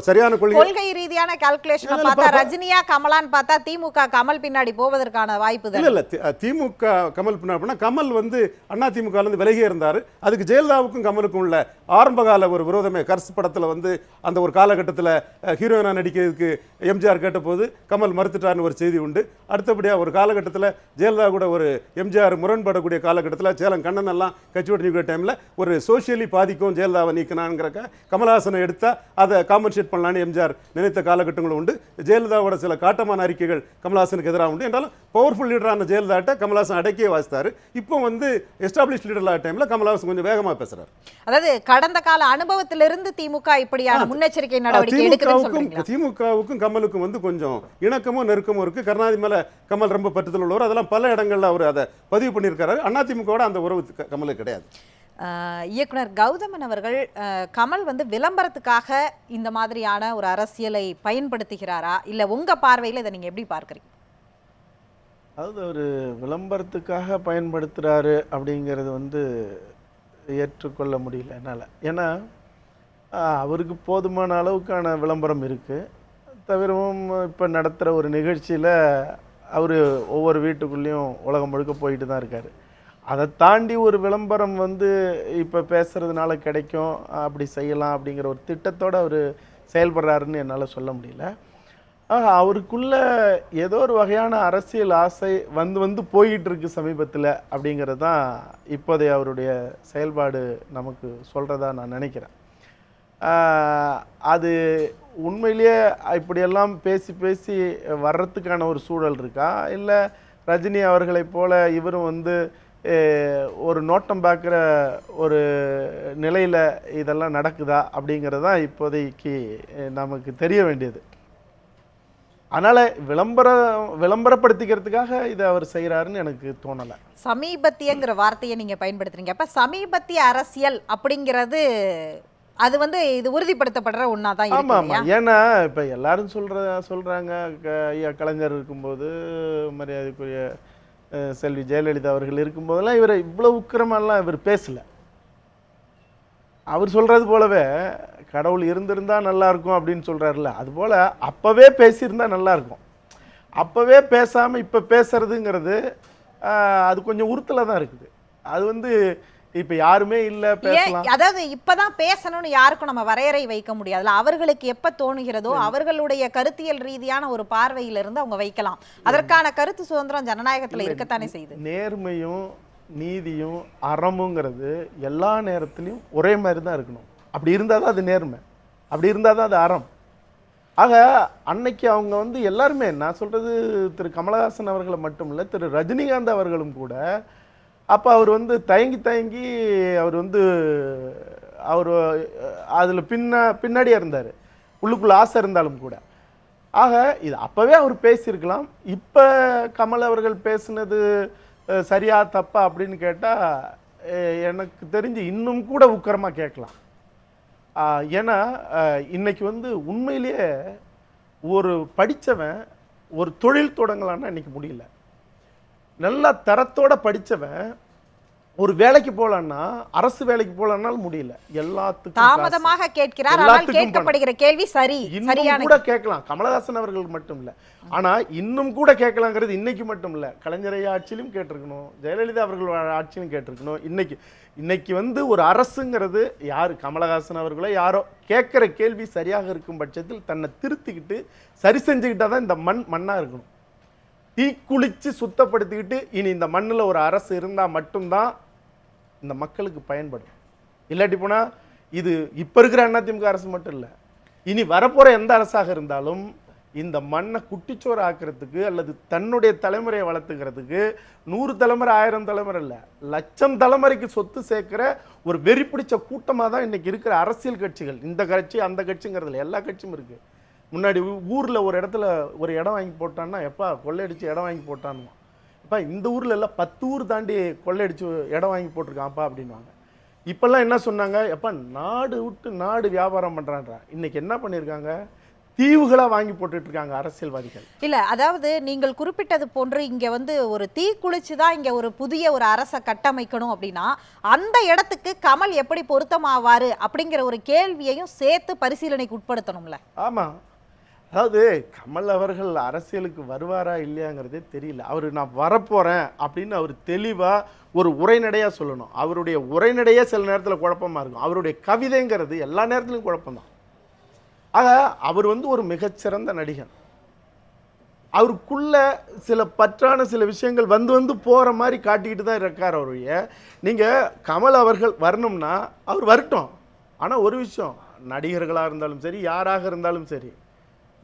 சரியான கொள்கை ரீதியான கால்குலேஷன் பார்த்தா ரஜினியா கமலான்னு பார்த்தா திமுக கமல் பின்னாடி போவதற்கான வாய்ப்பு இல்ல. திமுக கமல் பின்னாடி கமல் வந்து அண்ணா திமுக இருந்து விலகியே இருந்தார். அதுக்கு ஜெயலலிதாவுக்கும் கமலுக்கும் உள்ள ஆரம்பகால ஒரு விரோதமே கர்ஸ் படத்தில் வந்து அந்த ஒரு காலகட்டத்தில் ஹீரோயினா நடிக்கிறதுக்கு எம்ஜிஆர் கேட்டபோது கமல் மறுத்துட்டார்னு ஒரு செய்தி உண்டு. அடுத்தபடியாக ஒரு காலகட்டத்தில் ஜெயலலிதா கூட ஒரு எம்ஜிஆர் முரண்படக்கூடிய காலகட்டத்தில் சேலம் கண்ணன் எல்லாம் கட்சி விட்டு நிற்கிற டைமில் ஒரு சோசியலி பாதிக்கும் ஜெயலலிதாவை நீக்கினாங்கிறக்க கமல்ஹாசனை எடுத்தால் அதை காம்பன்சேட் பண்ணலான்னு எம்ஜிஆர் நினைத்த காலகட்டங்களும் உண்டு. ஜெயலலிதாவோட சில காட்டமான அறிக்கைகள் கமல்ஹாசனுக்கு எதிராக உண்டு. என்றாலும் பவர்ஃபுல் லீடரான ஜெயலலிதாட்ட கமல்ஹாசன் அடக்கியே வாசித்தார். இப்போ வந்து எஸ்டாப்ளிஷ் லீடர் ஆகிற டைமில் கமல்ஹாசன் கொஞ்சம் வேகமாக பேசுகிறார். அதாவது கடந்த கால அனுபவத்திலிருந்து திமுக இப்படியான முன்னெச்சரிக்கை நடவடிக்கை எடுக்குதுன்னு சொல்றீங்களா? திமுகவுக்கும் கமலுக்கும் வந்து கொஞ்சம் இணக்கமும் நெருக்கமும் இருக்குது. கருணாநிதி மேலே கமல் ரொம்ப பற்றுதல் உள்ளவர். அதெல்லாம் பல இடங்களில் அவர் அதை பதிவு பண்ணியிருக்காரு. அதிமுகவோட அந்த உறவு கமலுக்கு கிடையாது. இயக்குனர் கௌதமன் அவர்கள் கமல் வந்து விளம்பரத்துக்காக இந்த மாதிரியான ஒரு அரசியலை பயன்படுத்துகிறாரா, இல்ல உங்க பார்வையில் இதை நீங்க எப்படி பார்க்குறீங்க? அதாவது ஒரு விளம்பரத்துக்காக பயன்படுத்துகிறாரு அப்படிங்கிறது வந்து ஏற்றுக்கொள்ள முடியல என்னால். ஏன்னா அவருக்கு போதுமான அளவுக்கான விளம்பரம் இருக்குது. தவிரவும் இப்போ நடத்துகிற ஒரு நிகழ்ச்சியில் அவர் ஒவ்வொரு வீட்டுக்குள்ளேயும் உலகம் முழுக்க போயிட்டு தான் இருக்கார். அதை தாண்டி ஒரு விளம்பரம் வந்து இப்போ பேசுகிறதுனால கிடைக்கும், அப்படி செய்யலாம் அப்படிங்கிற ஒரு திட்டத்தோடு அவர் செயல்படுறாருன்னு என்னால் சொல்ல முடியல. அவருக்குள்ள ஏதோ ஒரு வகையான அரசியல் ஆசை வந்து போயிட்டு இருக்கு சமீபத்தில் அப்படிங்கிறது தான் இப்போதைய அவருடைய செயல்பாடு நமக்கு சொல்கிறதா நான் நினைக்கிறேன். அது உண்மையிலேயே இப்படியெல்லாம் பேசி பேசி வர்றதுக்கான ஒரு சூழல் இருக்கா, இல்லை ரஜினி அவர்களைப் போல இவரும் வந்து ஒரு நோட்டம் பார்க்குற ஒரு நிலையில் இதெல்லாம் நடக்குதா அப்படிங்கிறது தான் இப்போதைக்கு நமக்கு தெரிய வேண்டியது. அதனால் விளம்பரப்படுத்திக்கிறதுக்காக இதை அவர் செய்கிறாருன்னு எனக்கு தோணலை. சமீபத்தியங்கிற வார்த்தையை நீங்கள் பயன்படுத்துறீங்க. அப்போ சமீபத்திய அரசியல் அப்படிங்கிறது அது வந்து இது உறுதிப்படுத்தப்படுற ஒன்றா தான். ஆமாம் ஆமாம். ஏன்னா இப்போ எல்லாரும் சொல்கிறாங்க ஐயா கலைஞர் இருக்கும்போது, மரியாதைக்குரிய செல்வி ஜெயலலிதா அவர்கள் இருக்கும்போதெல்லாம் இவரை இவ்வளோ உக்கிரமெல்லாம் இவர் பேசலை. அவர் சொல்கிறது போலவே கடவுள் இருந்திருந்தால் நல்லாயிருக்கும் அப்படின்னு சொல்கிறாருல்ல, அதுபோல் அப்போவே பேசியிருந்தால் நல்லாயிருக்கும். அப்போவே பேசாமல் இப்போ பேசுறதுங்கிறது அது கொஞ்சம் உறுத்தலாக தான் இருக்குது. அது வந்து இப்போ யாருமே இல்லை பேசலாம், அதாவது இப்போதான் பேசணும்னு யாருக்கும் நம்ம வரையறை வைக்க முடியாதுல்ல. அவர்களுக்கு எப்போ தோணுகிறதோ அவர்களுடைய கருத்தியல் ரீதியான ஒரு பார்வையிலிருந்து அவங்க வைக்கலாம். அதற்கான கருத்து சுதந்திரம் ஜனநாயகத்தில் இருக்கத்தானே செய்யுது. நேர்மையும் நீதியும் அறமுங்கிறது எல்லா நேரத்துலையும் ஒரே மாதிரி தான் இருக்கணும். அப்படி இருந்தால் தான் அது நேர்மை, அப்படி இருந்தால் தான் அது அறம். ஆக அன்னைக்கு அவங்க வந்து எல்லாருமே, நான் சொல்கிறது திரு கமலஹாசன் அவர்களை மட்டும் இல்லை, திரு ரஜினிகாந்த் அவர்களும் கூட அப்போ அவர் வந்து தயங்கி அவர் வந்து அவர் அதில் பின்னாடியே இருந்தார், உள்ளுக்குள்ளே ஆசை இருந்தாலும் கூட. ஆக இது அப்போவே அவர் பேசியிருக்கலாம். இப்போ கமல் அவர்கள் பேசுனது சரியா தப்பா அப்படின்னு கேட்டால் எனக்கு தெரிஞ்சு இன்னும் கூட உக்கிரமாக கேட்கலாம். ஏன்னா இன்னைக்கு வந்து உண்மையிலேயே ஒரு படித்தவன் ஒரு தொழில் தொடங்கலான்னா இன்னைக்கு முடியல. நல்லா தரத்தோட படித்தவன் ஒரு வேலைக்கு போகலான்னா, அரசு வேலைக்கு போகலான்னாலும் முடியல. எல்லாத்துக்கும் தாமதமாக கேட்கிறார், ஆனால் கேட்கப்படுகிற கேள்வி சரியான கூட கேட்கலாம். கமலஹாசன் அவர்களுக்கு மட்டும் இல்லை, ஆனால் இன்னும் கூட கேட்கலாங்கிறது இன்னைக்கு மட்டும் இல்லை, கலைஞர் ஆட்சியிலும் கேட்டிருக்கணும், ஜெயலலிதா அவர்கள் ஆட்சியிலும் கேட்டிருக்கணும். இன்னைக்கு வந்து ஒரு அரசுங்கிறது யார், கமலஹாசன் அவர்களோ யாரோ கேட்குற கேள்வி சரியாக இருக்கும் பட்சத்தில் தன்னை திருத்திக்கிட்டு சரி செஞ்சுக்கிட்டா தான் இந்த மண்ணாக இருக்கணும். தீக்குளிச்சு சுத்தப்படுத்திக்கிட்டு இனி இந்த மண்ணில் ஒரு அரசு இருந்தால் மட்டும்தான் இந்த மக்களுக்கு பயன்படும். இல்லாட்டி போனால் இது இப்போ இருக்கிற அதிமுக அரசு மட்டும் இல்லை, இனி வரப்போகிற எந்த அரசாக இருந்தாலும் இந்த மண்ணை குட்டிச்சோறு ஆக்கிறதுக்கு அல்லது தன்னுடைய தலைமுறையை வளர்த்துக்கிறதுக்கு 100 தலைமுறை 1000 தலைமுறை இல்லை, 1,00,000 தலைமுறைக்கு சொத்து சேர்க்கிற ஒரு வெறி பிடிச்ச கூட்டமாக தான் இன்றைக்கி இருக்கிற அரசியல் கட்சிகள். இந்த கட்சி அந்த கட்சிங்கிறதுல எல்லா கட்சியும் இருக்குது. முன்னாடி ஊரில் ஒரு இடத்துல ஒரு இடம் வாங்கி போட்டான்னா, எப்பா கொள்ளையடிச்சு இடம் வாங்கி போட்டான்னு, எப்பா இந்த ஊரில் எல்லாம் 10 ஊர் தாண்டி கொள்ளையடிச்சு இடம் வாங்கி போட்டிருக்கான்ப்பா அப்படின்வாங்க. இப்போல்லாம் என்ன சொன்னாங்க, எப்பா நாடு விட்டு நாடு வியாபாரம் பண்ணுறான்றா. இன்றைக்கி என்ன பண்ணியிருக்காங்க, தீவுகளாக வாங்கி போட்டுட்டு இருக்காங்க அரசியல்வாதிகள். இல்லை, அதாவது நீங்கள் குறிப்பிட்டது போன்று இங்கே வந்து ஒரு தீ குளிச்சு தான் இங்கே ஒரு புதிய ஒரு அரசை கட்டமைக்கணும் அப்படின்னா அந்த இடத்துக்கு கமல் எப்படி பொருத்தமாவார் அப்படிங்கிற ஒரு கேள்வியையும் சேர்த்து பரிசீலனைக்கு உட்படுத்தணும்ல. ஆமாம், அதாவது கமல் அவர்கள் அரசியலுக்கு வருவாரா இல்லையாங்கிறதே தெரியல. அவர் நான் வரப்போகிறேன் அப்படின்னு அவர் தெளிவாக ஒரு உரைநடையாக சொல்லணும். அவருடைய உரைநடையே சில நேரத்தில் குழப்பமாக இருக்கும், அவருடைய கவிதைங்கிறது எல்லா நேரத்துலையும் குழப்பம்தான். ஆக அவர் வந்து ஒரு மிகச்சிறந்த நடிகன். அவருக்குள்ள சில பற்றான சில விஷயங்கள் வந்து போகிற மாதிரி காட்டிக்கிட்டு தான் இருக்கார் அவருடைய. நீங்கள் கமல் அவர்கள் வரணும்னா அவர் வரட்டும், ஆனால் ஒரு விஷயம், நடிகர்களாக இருந்தாலும் சரி யாராக இருந்தாலும் சரி,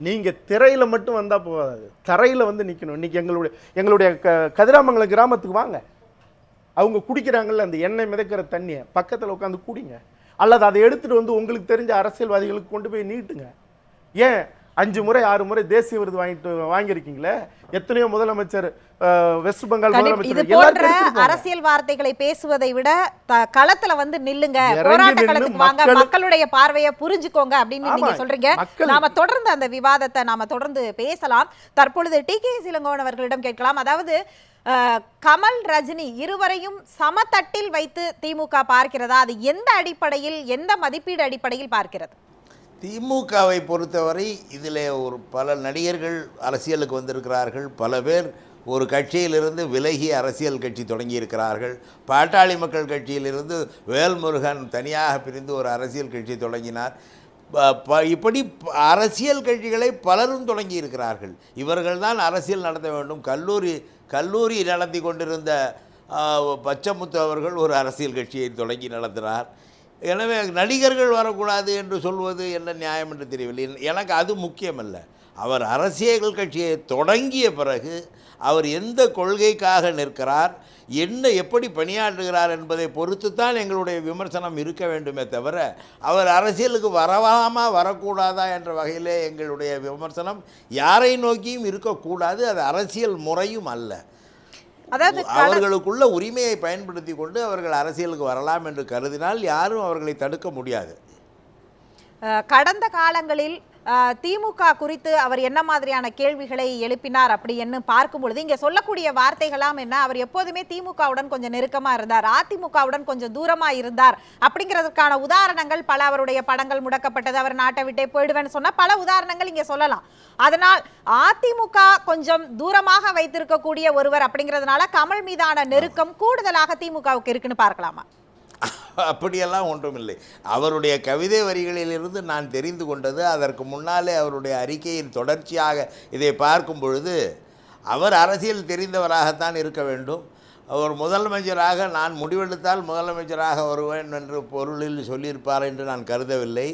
நீங்கள் திரையில் மட்டும் வந்தால் போகாது, தரையில் வந்து நிற்கணும். இன்றைக்கி எங்களுடைய கதிராமங்கலம் கிராமத்துக்கு வாங்க, அவங்க குடிக்கிறாங்கல்ல அந்த எண்ணெய் மிதக்கிற தண்ணியை பக்கத்தில் உட்காந்து குடிங்க, அல்லது அதை எடுத்துட்டு வந்து உங்களுக்கு தெரிஞ்ச அரசியல்வாதிகளுக்கு கொண்டு போய் நீட்டுங்க. ஏன் 5 முறை 6 முறை தேசிய விருது வாங்கியிருக்கீங்களே, எத்தனையோ முதலமைச்சர், வெஸ்ட் பெங்கால் இது முதலமைச்சர் போன்ற எல்லாரும் அரசியல் வார்த்தைகளை பேசுவதை விட களத்துல வந்து நில்லுங்க, இறங்கி போராட்ட நின்னு களத்துக்கு வாங்க, மக்களுடைய பார்வையை புரிஞ்சுக்கோங்க அப்படின்னு நீங்க சொல்றீங்க. நாம தொடர்ந்து அந்த விவாதத்தை நாம தொடர்ந்து பேசலாம். தற்பொழுது டி.கே. இளங்கோவன் அவர்களிடம் கேட்கலாம். அதாவது கமல், ரஜினி இருவரையும் சமதட்டில் வைத்து திமுக பார்க்கிறதா? அது எந்த அடிப்படையில், எந்த மதிப்பீடு அடிப்படையில் பார்க்கிறது? திமுகவை பொறுத்தவரை இதில் ஒரு பல நடிகர்கள் அரசியலுக்கு வந்திருக்கிறார்கள். பல பேர் ஒரு கட்சியிலிருந்து விலகி அரசியல் கட்சி தொடங்கியிருக்கிறார்கள். பாட்டாளி மக்கள் கட்சியிலிருந்து வேல்முருகன் தனியாக பிரிந்து ஒரு அரசியல் கட்சி தொடங்கினார். இப்படி அரசியல் கட்சிகளை பலரும் தொடங்கி இருக்கிறார்கள். இவர்கள்தான் அரசியல் நடத்த வேண்டும். கல்லூரி நடத்தி கொண்டிருந்த பச்சமுத்து அவர்கள் ஒரு அரசியல் கட்சியை தொடங்கி நடத்தினார். எனவே நடிகர்கள் வரக்கூடாது என்று சொல்வது என்ன நியாயம் என்று தெரியவில்லை. எனக்கு அது முக்கியமல்ல. அவர் அரசியல் கட்சியை தொடங்கிய பிறகு அவர் எந்த கொள்கைக்காக நிற்கிறார், எப்படி பணியாற்றுகிறார் என்பதை பொறுத்து தான் எங்களுடைய விமர்சனம் இருக்க வேண்டுமே தவிர அவர் அரசியலுக்கு வரலாமா வரக்கூடாதா என்ற வகையிலே எங்களுடைய விமர்சனம் யாரை நோக்கியும் இருக்கக்கூடாது. அது அரசியல் முறையும் அல்ல. அதாவது அவர்களுக்குள்ள உரிமையை பயன்படுத்தி கொண்டு அவர்கள் அரசியலுக்கு வரலாம் என்று கருதினால் யாரும் அவர்களை தடுக்க முடியாது. கடந்த காலங்களில் திமுக குறித்து அவர் என்ன மாதிரியான கேள்விகளை எழுப்பினார் அப்படி என்று பார்க்கும் பொழுது இங்க சொல்லக்கூடிய வார்த்தைகளாம் என்ன, அவர் எப்போதுமே திமுகவுடன் கொஞ்சம் நெருக்கமா இருந்தார், அதிமுகவுடன் கொஞ்சம் தூரமா இருந்தார் அப்படிங்கிறதுக்கான உதாரணங்கள் பல. அவருடைய படங்கள் முடக்கப்பட்டது, அவர் நாட்டை விட்டே போயிடுவேன்னு சொன்னா பல உதாரணங்கள் இங்க சொல்லலாம். அதனால் அதிமுக கொஞ்சம் தூரமாக வைத்திருக்கக்கூடிய ஒருவர் அப்படிங்கிறதுனால கமல் மீதான நெருக்கம் கூடுதலாக திமுகவுக்கு இருக்குன்னு பார்க்கலாமா? அப்படியெல்லாம் ஒன்றுமில்லை. அவருடைய கவிதை வரிகளிலிருந்து நான் தெரிந்து கொண்டது, அதற்கு முன்னாலே அவருடைய அறிக்கையின் தொடர்ச்சியாக இதை பார்க்கும் பொழுது அவர் அரசியல் தெரிந்தவராகத்தான் இருக்க வேண்டும். அவர் முதலமைச்சராக நான் முடிவெடுத்தால் முதலமைச்சராக வருவேன் என்று பொருளில் சொல்லியிருப்பார் என்று நான் கருதவில்லை.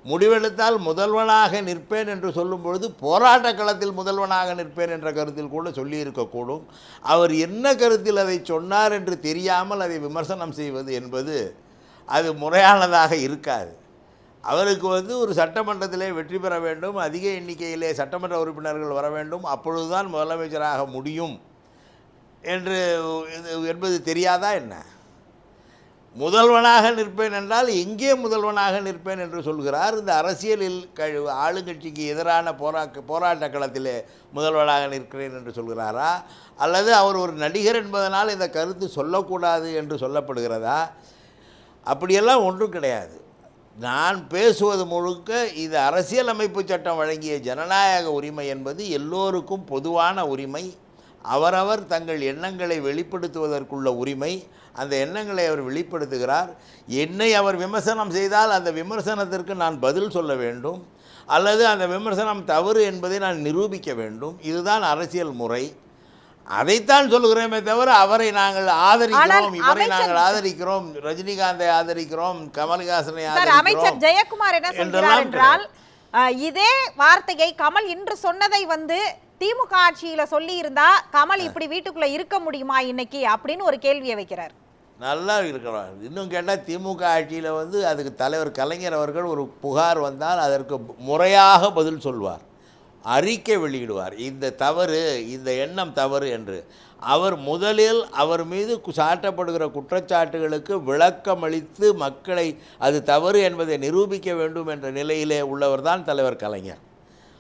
முடிவெடுத்தால் முதல்வனாக நிற்பேன் என்று சொல்லும் பொழுது போராட்ட களத்தில் முதல்வனாக நிற்பேன் என்ற கருத்தில் கூட சொல்லியிருக்கக்கூடும். அவர் என்ன கருத்தில் அதை சொன்னார் என்று தெரியாமல் அதை விமர்சனம் செய்வது என்பது அது முறையானதாக இருக்காது. அவருக்கு ஒரு சட்டமன்றத்திலே வெற்றி பெற வேண்டும், அதிக எண்ணிக்கையிலே சட்டமன்ற உறுப்பினர்கள் வர வேண்டும், அப்பொழுதுதான் முதலமைச்சராக முடியும் என்பது தெரியாதா என்ன? முதல்வனாக நிற்பேன் என்றால் எங்கே முதல்வனாக நிற்பேன் என்று சொல்கிறார். இந்த அரசியலில் ஆளுங்கட்சிக்கு எதிரான போராட்ட களத்திலே முதல்வனாக நிற்கிறேன் என்று சொல்கிறாரா, அல்லது அவர் ஒரு நடிகர் என்பதனால் இந்த கருத்து சொல்லக்கூடாது என்று சொல்லப்படுகிறதா? அப்படியெல்லாம் ஒன்றும் கிடையாது. நான் பேசுவது முழுக்க இது அரசியலமைப்பு சட்டம் வழங்கிய ஜனநாயக உரிமை என்பது எல்லோருக்கும் பொதுவான உரிமை. அவரவர் தங்கள் எண்ணங்களை வெளிப்படுத்துவதற்குள்ள உரிமை. அந்த எண்ணங்களை அவர் வெளிப்படுத்துகிறார். என்னை அவர் விமர்சனம் செய்தால் அந்த விமர்சனத்திற்கு நான் பதில் சொல்ல வேண்டும், அல்லது அந்த விமர்சனம் தவறு என்பதை நான் நிரூபிக்க வேண்டும். இதுதான் அரசியல் முறை. அதைத்தான் சொல்லுகிறோமே தவிர அவரை நாங்கள் ஆதரிக்கிறோம், இவரை நாங்கள் ஆதரிக்கிறோம், ரஜினிகாந்தை ஆதரிக்கிறோம், கமல்ஹாசனை ஆதரிக்கிறோம். அமைச்சர் ஜெயக்குமார் என்ன சொல்கிறார் என்றால், இதே வார்த்தையை கமல் இன்று சொன்னதை திமுக ஆட்சியில சொல்லி இருந்தா கமல் இப்படி வீட்டுக்குள்ள இருக்க முடியுமா இன்னைக்கு அப்படின்னு ஒரு கேள்வியை வைக்கிறார். நல்லா இருக்கிறார். இன்னும் கேட்டால் திமுக ஆட்சியில் அதுக்கு தலைவர் கலைஞர் அவர்கள் ஒரு புகார் வந்தால் அதற்கு முறையாக பதில் சொல்வார், அறிக்கை வெளியிடுவார். இந்த தவறு, இந்த எண்ணம் தவறு என்று. அவர் முதலில் அவர் மீது சாட்டப்படுகிற குற்றச்சாட்டுகளுக்கு விளக்கம் அளித்து மக்களை அது தவறு என்பதை நிரூபிக்க வேண்டும் என்ற நிலையிலே உள்ளவர் தான் தலைவர் கலைஞர்.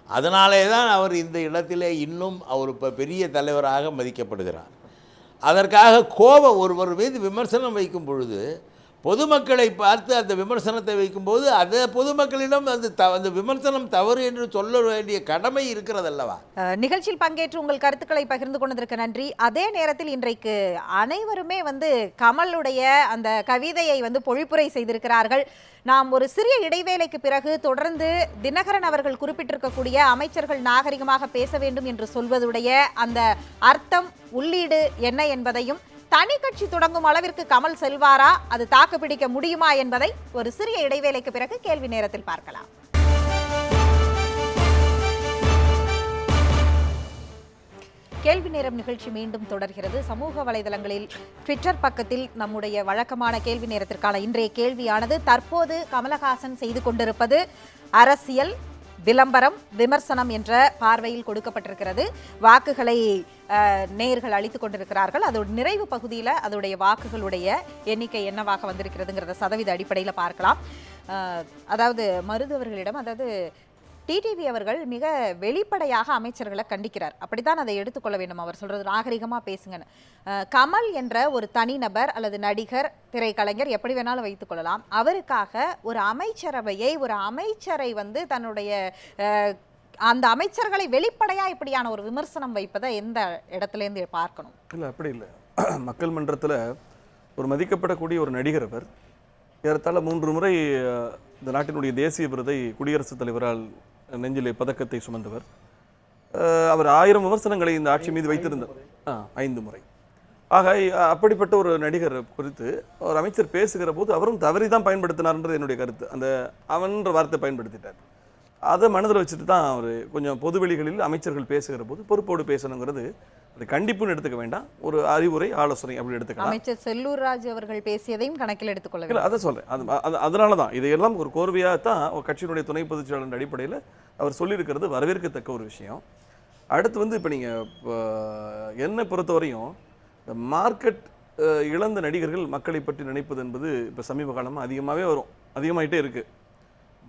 அதனாலே தான் அவர் இந்த இடத்திலே இன்னும் அவர் இப்போ பெரிய தலைவராக மதிக்கப்படுகிறார். அதற்காக ஒருவர் மீது விமர்சனம் வைக்கும் பொழுது பொதுமக்களை பார்த்து அந்த விமர்சனத்தை வைக்கும்போது அந்த பொதுமக்களிடம் அந்த விமர்சனம் தவறு என்று சொல்ல வேண்டிய கடமை இருக்கிறதல்லவா? நிகழ்ச்சியில் பங்கேற்று உங்கள் கருத்துக்களை பகிர்ந்து கொண்டதற்கு நன்றி. அதே நேரத்தில் இன்றைக்கு அனைவருமே கமலுடைய அந்த கவிதையை பொழிப்புரை செய்திருக்கிறார்கள். நாம் ஒரு சிறிய இடைவேளைக்கு பிறகு தொடர்ந்து தினகரன் அவர்கள் குறிப்பிட்டிருக்கக்கூடிய அமைச்சர்கள் நாகரிகமாக பேச வேண்டும் என்று சொல்வதுடைய அந்த அர்த்தம், உள்ளீடு என்ன என்பதையும், தனி கட்சி தொடங்கும் அளவிற்கு கமல் செல்வாரா, அது தாக்கு பிடிக்க முடியுமா என்பதை ஒரு சிறிய இடைவேளைக்கு பிறகு கேள்வி நேரத்தில் பார்க்கலாம். கேள்வி நேரம் நிகழ்ச்சி மீண்டும் தொடர்கிறது. சமூக வலைதளங்களில் ட்விட்டர் பக்கத்தில் நம்முடைய வழக்கமான கேள்வி நேரத்திற்கான இன்றைய கேள்வியானது, தற்போது கமலஹாசன் செய்து கொண்டிருப்பது அரசியல், விளம்பரம், விமர்சனம் என்ற பார்வையில் கொடுக்கப்பட்டிருக்கிறது. வாக்குகளை நேயர்கள் அளித்துக் கொண்டிருக்கிறார்கள். அதோட நிறைவு பகுதியில் அதோடைய வாக்குகளுடைய எண்ணிக்கை என்னவாக வந்திருக்கிறதுங்கிறத சதவீத அடிப்படையில் பார்க்கலாம். அதாவது மருதுவர்களிடம், அதாவது டிடிவி அவர்கள் மிக வெளிப்படையாக அமைச்சர்களை கண்டிக்கிறார். அப்படித்தான் அதை எடுத்துக்கொள்ள வேண்டும். அவர் சொல்றது நாகரிகமா பேசுங்கன்னு. கமல் என்ற ஒரு தனிநபர் அல்லது நடிகர், திரைக்கலைஞர், எப்படி வேணாலும் வைத்துக் கொள்ளலாம். அவருக்காக ஒரு அமைச்சரவையை, ஒரு அமைச்சரை தன்னுடைய அந்த அமைச்சர்களை வெளிப்படையா இப்படியான ஒரு விமர்சனம் வைப்பதை எந்த இடத்துல இருந்து பார்க்கணும்? இல்லை, அப்படி இல்லை. மக்கள் மன்றத்தில் ஒரு மதிக்கப்படக்கூடிய ஒரு நடிகர் அவர். ஏறத்தாழ 3 முறை இந்த நாட்டினுடைய தேசிய விருதை குடியரசுத் தலைவரால் நெஞ்சிலே பதக்கத்தை சுமந்தவர். அவர் 1000 விமர்சனங்களை இந்த ஆட்சி மீது வைத்திருந்தார். 5 முறை. ஆக அப்படிப்பட்ட ஒரு நடிகர் குறித்து ஒரு அமைச்சர் பேசுகிற போது அவரும் தவறி தான் பயன்படுத்தினார்ன்றது என்னுடைய கருத்து. அந்த அவன்ற வார்த்தை பயன்படுத்திட்டார். அதை மனதில் வச்சுட்டு தான் அவர் கொஞ்சம் பொதுவெளிகளில் அமைச்சர்கள் பேசுகிற போது பொறுப்போடு பேசணுங்கிறது அது கண்டிப்புன்னு எடுத்துக்க வேண்டாம், ஒரு அறிவுரை, ஆலோசனை அப்படி எடுத்துக்கலாம். அமைச்சர் செல்லூர் ராஜ் அவர்கள் பேசியதையும் கணக்கில் எடுத்துக்கொள்ள இல்லை, அதை சொல்றேன். அதனால தான் இதையெல்லாம் ஒரு கோர்வையாக தான் கட்சியினுடைய துணை பொதுச் செயலாளர் அடிப்படையில் அவர் சொல்லியிருக்கிறது வரவேற்கத்தக்க ஒரு விஷயம். அடுத்து இப்போ நீங்கள் என்னை பொறுத்தவரையும் இந்த மார்க்கெட் இழந்த நடிகர்கள் மக்களை பற்றி நினைப்பது என்பது இப்போ சமீப காலமாக அதிகமாகவே அதிகமாகிட்டே இருக்குது.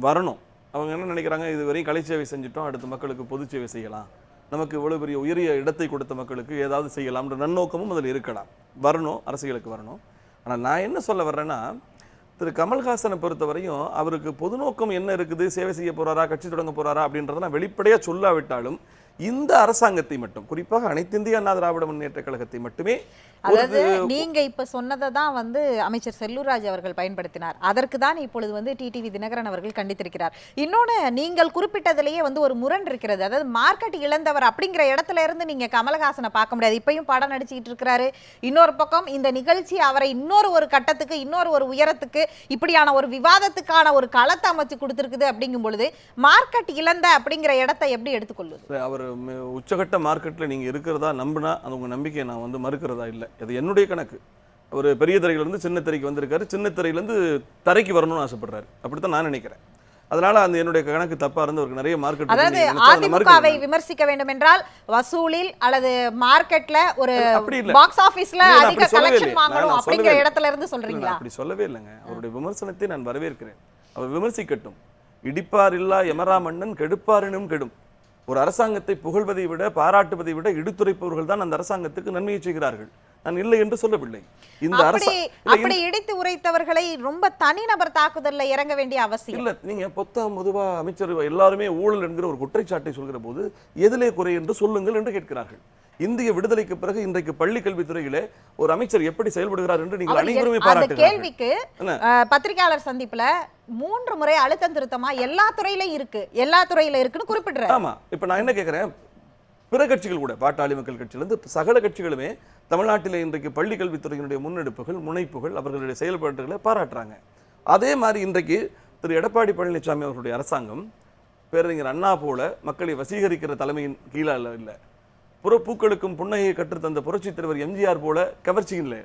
வரணும். அவங்க என்ன நினைக்கிறாங்க, இதுவரையும் கலை சேவை செஞ்சுட்டோம், அடுத்த மக்களுக்கு பொது சேவை செய்யலாம், நமக்கு இவ்வளோ பெரிய உயரிய இடத்தை கொடுத்த மக்களுக்கு ஏதாவது செய்யலாம்ன்ற நன்னோக்கமும் அதில் இருக்கலாம். வரணும், அரசியலுக்கு வரணும். ஆனால் நான் என்ன சொல்ல வர்றேன்னா, திரு கமல்ஹாசனை பொறுத்தவரையும் அவருக்கு பொது நோக்கம் என்ன இருக்குது, சேவை செய்ய போகிறாரா, கட்சி தொடங்க போகிறாரா அப்படின்றத நான் வெளிப்படையாக சொல்லாவிட்டாலும் இந்த அரசாங்கத்தை மட்டும், குறிப்பாக அனைத்து இந்திய அண்ணா திராவிட முன்னேற்ற கழகத்தை மட்டுமே, அதாவது நீங்க இப்ப சொன்னதை தான் அமைச்சர் செல்லூர்ராஜ் அவர்கள் பயன்படுத்தினார். அதற்கு தான் இப்பொழுது டிடிவி தினகரன் அவர்கள் கண்டித்திருக்கிறார். இன்னொன்னு, நீங்கள் குறிப்பிட்டதிலேயே ஒரு முரண் இருக்கிறது. அதாவது மார்க்கெட் இழந்தவர் அப்படிங்கிற இடத்துல இருந்து நீங்க கமலஹாசனை பார்க்க முடியாது. இப்பயும் படம் நடிச்சுக்கிட்டு இருக்கிறாரு. இன்னொரு பக்கம் இந்த நிகழ்ச்சி அவரை ஒரு கட்டத்துக்கு, ஒரு உயரத்துக்கு, இப்படியான ஒரு விவாதத்துக்கான ஒரு களத்தை அமைச்சு கொடுத்திருக்குது. அப்படிங்கும் பொழுது மார்க்கெட் இழந்த அப்படிங்கிற இடத்தை எப்படி எடுத்துக்கொள்வது? அவர் உச்சகட்ட மார்க்கெட்டில் நீங்கள் இருக்கிறதா நம்பினா அது உங்கள் நம்பிக்கையை நான் மறுக்கிறதா இல்லை. அது என்னுடைய கணக்கு. ஒரு பெரிய திரையிலேருந்து சின்ன திரைக்கு வந்திருக்காரு, சின்ன திரையிலேருந்து தரைக்கு வரணும்னு ஆசைப்படுறாரு. அப்படித்தான் நான் நினைக்கிறேன். அதனால அந்த என்னுடைய கணக்கு தப்பா இருந்து அவருக்கு நிறைய மார்க்கெட், அதாவது அதிமுகவை விமர்சிக்க வேண்டும் என்றால் வசூலில் அல்லது மார்க்கெட்ல ஒரு பாக்ஸ் ஆபீஸ்ல அதிக கலெக்ஷன் வாங்கணும் அப்படிங்கிற இடத்துல இருந்து சொல்றீங்களா? அப்படி சொல்லவே இல்லைங்க. அவருடைய விமர்சனத்தை நான் வரவேற்கிறேன். அவர் விமர்சிக்கட்டும். இடிப்பார் இல்லா எமரா மன்னன் கெடுப்பாரினும் கெடும். ஒரு அரசாங்கத்தை புகழ்வதை விட, பாராட்டுவதை விட இடித்துரைப்பவர்கள் தான் அந்த அரசாங்கத்துக்கு நன்மையை செய்கிறார்கள். நான் இல்லை என்று சொல்லவில்லை. இந்த அப்படி இடித்து உரைத்தவர்களை ரொம்ப தனிநபர் தாக்குதல்ல இறங்க வேண்டிய அவசியம் இல்ல. நீங்க பொதுவா அமைச்சர் எல்லாருமே ஊழல் என்கிற ஒரு குற்றச்சாட்டை சொல்கிற போது எதிலே குறை என்று சொல்லுங்கள் என்று கேட்கிறார்கள். இந்திய விடுதலைக்கு பிறகு இன்றைக்கு பள்ளி கல்வித்துறையிலே ஒரு அமைச்சர் எப்படி செயல்படுகிறார் என்று நீங்கள் அனைவருமே பாராட்டுகிறீர்கள். கேள்விக்கு பத்திரிகையாளர் சந்திப்புல 3 முறை அழுத்தம் திருத்தமா எல்லா துறையிலும் இருக்கு, எல்லா துறையில இருக்குன்னு குறிப்பிடுறாரு. ஆமா, இப்ப நான் என்ன கேட்கிறேன், பிற கட்சிகள் கூட, பாட்டாளி மக்கள் கட்சியிலிருந்து சகல கட்சிகளுமே தமிழ்நாட்டிலே இன்றைக்கு பள்ளி கல்வித்துறையினுடைய முன்னெடுப்புகள், முனைப்புகள், அவர்களுடைய செயல்பாடுகளை பாராட்டுறாங்க. அதே மாதிரி இன்றைக்கு திரு எடப்பாடி பழனிசாமி அவர்களுடைய அரசாங்கம் பேரறிஞர் அண்ணா போல மக்களை வசீகரிக்கிற தலைமையின் கீழே இல்லை, புறப்பூக்களுக்கும் புன்னகையை கற்றுத்தந்த புரட்சித் தலைவர் எம்ஜிஆர் போல கவர்ச்சி இல்லை,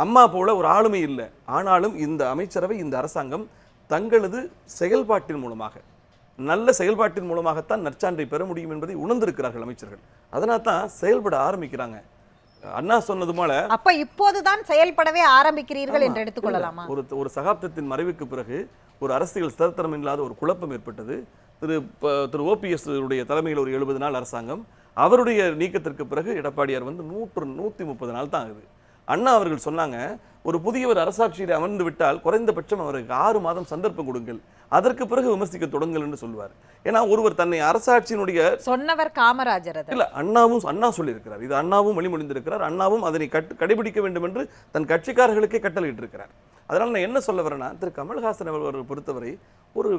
அம்மா போல ஒரு ஆளுமை இல்லை. ஆனாலும் இந்த அமைச்சரவை, இந்த அரசாங்கம் தங்களது செயல்பாட்டின் மூலமாக, நல்ல செயல்பாட்டின் மூலமாகத்தான் நற்சான்றை பெற முடியும் என்பதை உணர்ந்திருக்கிறார்கள் அமைச்சர்கள். அதனால தான் செயல்பட ஆரம்பிக்கிறாங்க. அண்ணா சொன்னது போல அப்ப இப்போதுதான் செயல்படவே ஆரம்பிக்கிறீர்கள் என்று எடுத்துக்கொள்ளலாமா? ஒரு சகாப்தத்தின் மறைவுக்கு பிறகு ஒரு அரசியல் ஸ்திரத்தனம் இல்லாத ஒரு குழப்பம் ஏற்பட்டது. திரு ஓபிஎஸ் உடைய தலைமையில் ஒரு 70 நாள் அரசாங்கம், அவருடைய நீக்கத்திற்கு பிறகு எடப்பாடியார் 130 நாள் தான் ஆகுது. அண்ணா அவர்கள் சொன்னாங்க, ஒரு புதியவர் அரசாட்சியில் அமர்ந்து விட்டால் குறைந்தபட்சம் அவருக்கு 6 மாதம் சந்தர்ப்பம் கொடுங்கள், அதற்கு பிறகு விமர்சிக்க தொடங்கல் என்று சொல்லுவார். ஏன்னா ஒருவர் தன்னை அரசாட்சியினுடைய சொன்னவர் காமராஜர் இல்ல, அண்ணா சொல்லியிருக்கிறார். இது அண்ணாவும் வழிமொழிந்திருக்கிறார். அண்ணாவும் அதனை கடைபிடிக்க வேண்டும் என்று தன் கட்சிக்காரர்களுக்கே கட்டளையிட்டு இருக்கிறார். அதனால நான் என்ன சொல்ல வரேன்னா, திரு கமல்ஹாசன் அவர்கள் பொறுத்தவரை ஒரு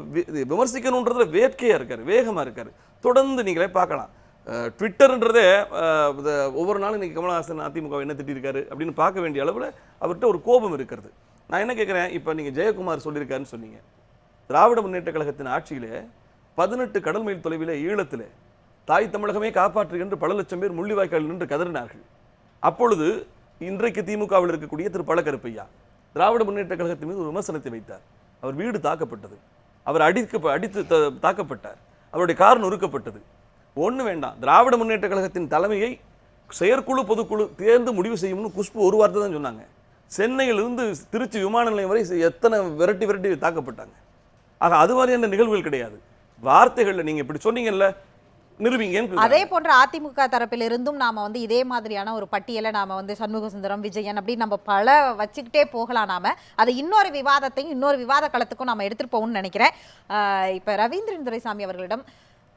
விமர்சிக்கணுன்றதுல வேட்கையா இருக்காரு, வேகமா இருக்காரு. தொடர்ந்து நீங்களே பார்க்கலாம். ட்விட்டர்ன்றதே ஒவ்வொரு நாளும் இன்னைக்கு கமல்ஹாசன் அதிமுக என்ன திட்டிருக்காரு அப்படின்னு பார்க்க வேண்டிய அளவில் அவர்கிட்ட ஒரு கோபம் இருக்கிறது. நான் என்ன கேட்குறேன், இப்போ நீங்கள் ஜெயக்குமார் சொல்லியிருக்காருன்னு சொன்னீங்க. திராவிட முன்னேற்ற கழகத்தின் ஆட்சியிலே 18 கடல் மைல் தொலைவிலே ஈழத்திலே தாய் தமிழகமே காப்பாற்று என்று பல லட்சம் பேர் முள்ளிவாய்க்காலில் நின்று கதறினார்கள். அப்பொழுது இன்றைக்கு திமுகவில் இருக்கக்கூடிய திரு பழ கருப்பையா திராவிட முன்னேற்ற கழகத்தின் மீது ஒரு விமர்சனத்தை வைத்தார். அவர் வீடு தாக்கப்பட்டது, அவர் அடித்து தாக்கப்பட்டார், அவருடைய கார் நொறுக்கப்பட்டது. ஒண்ணு வேண்டாம், திராவிட முன்னேற்ற கழகத்தின் தலைமையை செயற்குழு பொதுக்குழு தேர்ந்து முடிவு செய்யும்னு குஷ்பு ஒரு வார்த்தை தான் சொன்னாங்க. சென்னையிலிருந்து திருச்சி விமான நிலையம் வரை எத்தனை விரட்டி தாக்கப்பட்டாங்க. ஆக அது மாதிரியான நிகழ்வுகள் கிடையாது. வார்த்தைகள்ல நீங்க இப்படி சொன்னீங்கல்ல, நிரூபிங்க. அதே போன்ற அதிமுக தரப்பில் இருந்தும் நாம வந்து இதே மாதிரியான ஒரு பட்டியலை நாம வந்து சண்முக சுந்தரம், விஜயன் அப்படி நம்ம பல வச்சுக்கிட்டே போகலாம். நாம அதை இன்னொரு விவாதத்தையும் இன்னொரு விவாத களத்துக்கும் நாம எடுத்துட்டு போகணும்னு நினைக்கிறேன். இப்ப ரவீந்திரன் துரைசாமி அவர்களிடம்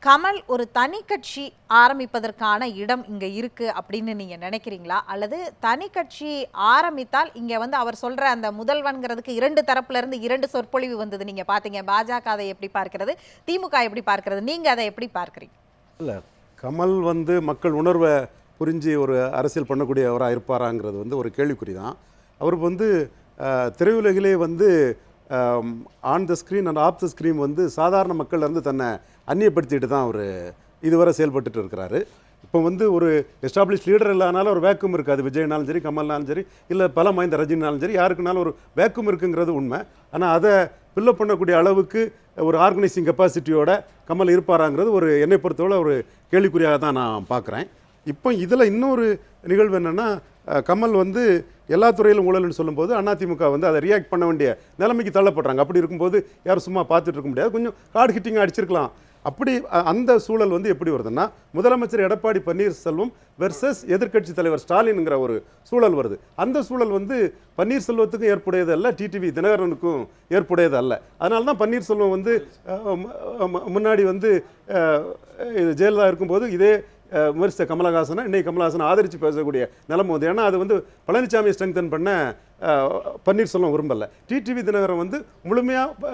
கமல் ஒரு தனி கட்சி ஆரம்பிப்பதற்கான இடம் இங்க இருக்கு அப்படின்னு நீங்க நினைக்கிறீங்களா, அல்லது தனி கட்சி ஆரம்பித்தால் இங்க வந்து அவர் சொல்ற அந்த முதல்வன்கிறதுக்கு இரண்டு தரப்புல இருந்து இரண்டு சொற்பொழிவு வந்தது, நீங்க பாத்தீங்க. பாஜக அதை எப்படி பார்க்கிறது, திமுக எப்படி பார்க்கிறது, நீங்க அதை எப்படி பார்க்கிறீங்க? இல்லை, கமல் வந்து மக்கள் உணர்வை புரிஞ்சு ஒரு அரசியல் பண்ணக்கூடியவராக இருப்பாராங்கிறது வந்து ஒரு கேள்விக்குறி தான். அவருக்கு வந்து திரையுலகிலே வந்து on the screen and off the screen வந்து சாதாரண மக்கள் இருந்து தன்னை அந்நியப்படுத்திட்டு தான் அவர் இதுவரை செயல்பட்டுட்டு இருக்கிறாரு. இப்போ வந்து ஒரு எஸ்டாப்ளிஷ் லீடர் இல்லாதனால ஒரு வேக்கும் இருக்காது. விஜய்னாலும் சரி, கமல்னாலும் சரி, இல்லை பல மைந்த ரஜினினாலும் சரி, யாருக்குனாலும் ஒரு வேக்கும் இருக்குங்கிறது உண்மை. ஆனால் அதை ஃபில்லப் பண்ணக்கூடிய அளவுக்கு ஒரு ஆர்கனைசிங் கெப்பாசிட்டியோட கமல் இருப்பாராங்கிறது ஒரு என்னை பொறுத்தவரை ஒரு கேள்விக்குறியாக தான் நான் பார்க்குறேன். இப்போ இதில் இன்னொரு நிகழ்வு என்னென்னா, கமல் வந்து எல்லா துறையிலும் ஊழல்னு சொல்லும்போது அதிமுக வந்து அதை ரியாக்ட் பண்ண வேண்டிய நிலைமைக்கு தள்ளப்படுறாங்க. அப்படி இருக்கும்போது யாரும் சும்மா பார்த்துட்டு இருக்க முடியாது, கொஞ்சம் ஹார்ட் ஹிட்டிங்காக அடிச்சிருக்கலாம். அப்படி அந்த சூழல் வந்து எப்படி வருதுன்னா, முதலமைச்சர் எடப்பாடி பன்னீர்செல்வம் வெர்சஸ் எதிர்க்கட்சி தலைவர் ஸ்டாலின்ங்கிற ஒரு சூழல் வருது. அந்த சூழல் வந்து பன்னீர்செல்வத்துக்கும் ஏற்புடையது அல்ல, டிடிவி தினகரனுக்கும் ஏற்புடையது அல்ல. அதனால தான் பன்னீர்செல்வம் வந்து முன்னாடி வந்து ஜெயலலிதா இருக்கும்போது இதே விமர்சித்த கமலஹாசனை இன்னைக்கு கமலஹாசனை ஆதரித்து பேசக்கூடிய நிலைமை வந்து. ஏன்னா அது வந்து பழனிசாமியை ஸ்ட்ரெங்தன் பண்ண பன்னீர்செல்வம் விரும்பல. டிடிவி தினகரன் வந்து முழுமையாக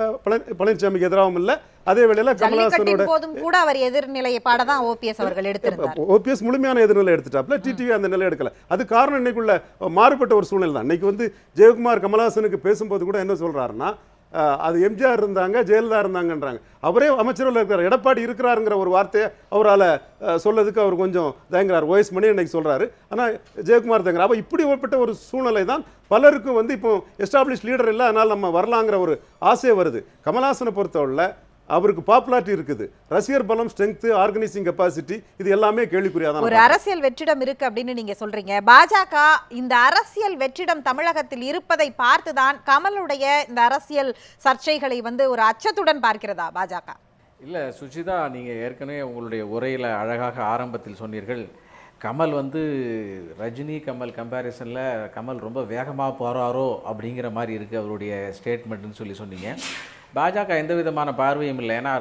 பழனிசாமிக்கு எதிராகவும் இல்லை, அதே வேளையில் கமலஹாசனோட போதும் கூட அவர் எதிர்நிலையை பாடதான் ஓபிஎஸ் அவர்கள் எடுத்திருந்தார். ஓபிஎஸ் முழுமையான எதிர்நிலை எடுத்துட்டாப்ல, டிடிவி அந்த நிலை எடுக்கல. அது காரணம் இன்னைக்குள்ள மாறுபட்ட ஒரு சூழ்நிலை தான். இன்னைக்கு வந்து ஜெயக்குமார் கமலஹாசனுக்கு பேசும்போது கூட என்ன சொல்றாருன்னா, அது எம்ஜிஆர் இருந்தாங்க, ஜெயலலிதா இருந்தாங்கன்றாங்க. அவரே அமைச்சரவையில் இருக்கிறார், எடப்பாடி இருக்கிறாருங்கிற ஒரு வார்த்தையை அவரால் சொல்லதுக்கு அவர் கொஞ்சம் தயங்குறார். ஓஎஸ் மணி இன்னைக்கு சொல்றாரு, ஆனால் ஜெயக்குமார் தயங்குறார். அப்போ இப்படிப்பட்ட ஒரு சூழ்நிலை தான் பலருக்கும் வந்து இப்போ எஸ்டாப்ளிஷ் லீடர் இல்லை, அதனால் நம்ம வரலாங்கிற ஒரு ஆசையே வருது. கமலஹாசனை பொறுத்தவரை அவருக்கு பாப்புலாரிட்டி இருக்குது, ரசிகர் பலம், ஸ்ட்ரெங்த், ஆர்கனைசிங் கெப்பாசிட்டி, இது எல்லாமே கேள்விக்குறியாதான். ஒரு அரசியல் வெற்றிடம் இருக்கு அப்படின்னு நீங்க சொல்றீங்க. பாஜக இந்த அரசியல் வெற்றிடம் தமிழகத்தில் இருப்பதை பார்த்துதான் கமலுடைய இந்த அரசியல் சர்ச்சைகளை வந்து ஒரு அச்சத்துடன் பார்க்கிறதா பாஜக? இல்லை சுஜிதா, நீங்கள் ஏற்கனவே உங்களுடைய உரையில் அழகாக ஆரம்பத்தில் சொன்னீர்கள், கமல் வந்து ரஜினி கமல் கம்பேரிசனில் கமல் ரொம்ப வேகமாக போகிறாரோ அப்படிங்கிற மாதிரி இருக்குது அவருடைய ஸ்டேட்மெண்ட்னு சொல்லி சொன்னீங்க. பாஜக எந்த விதமான பார்வையும் இல்லை. ஏன்னா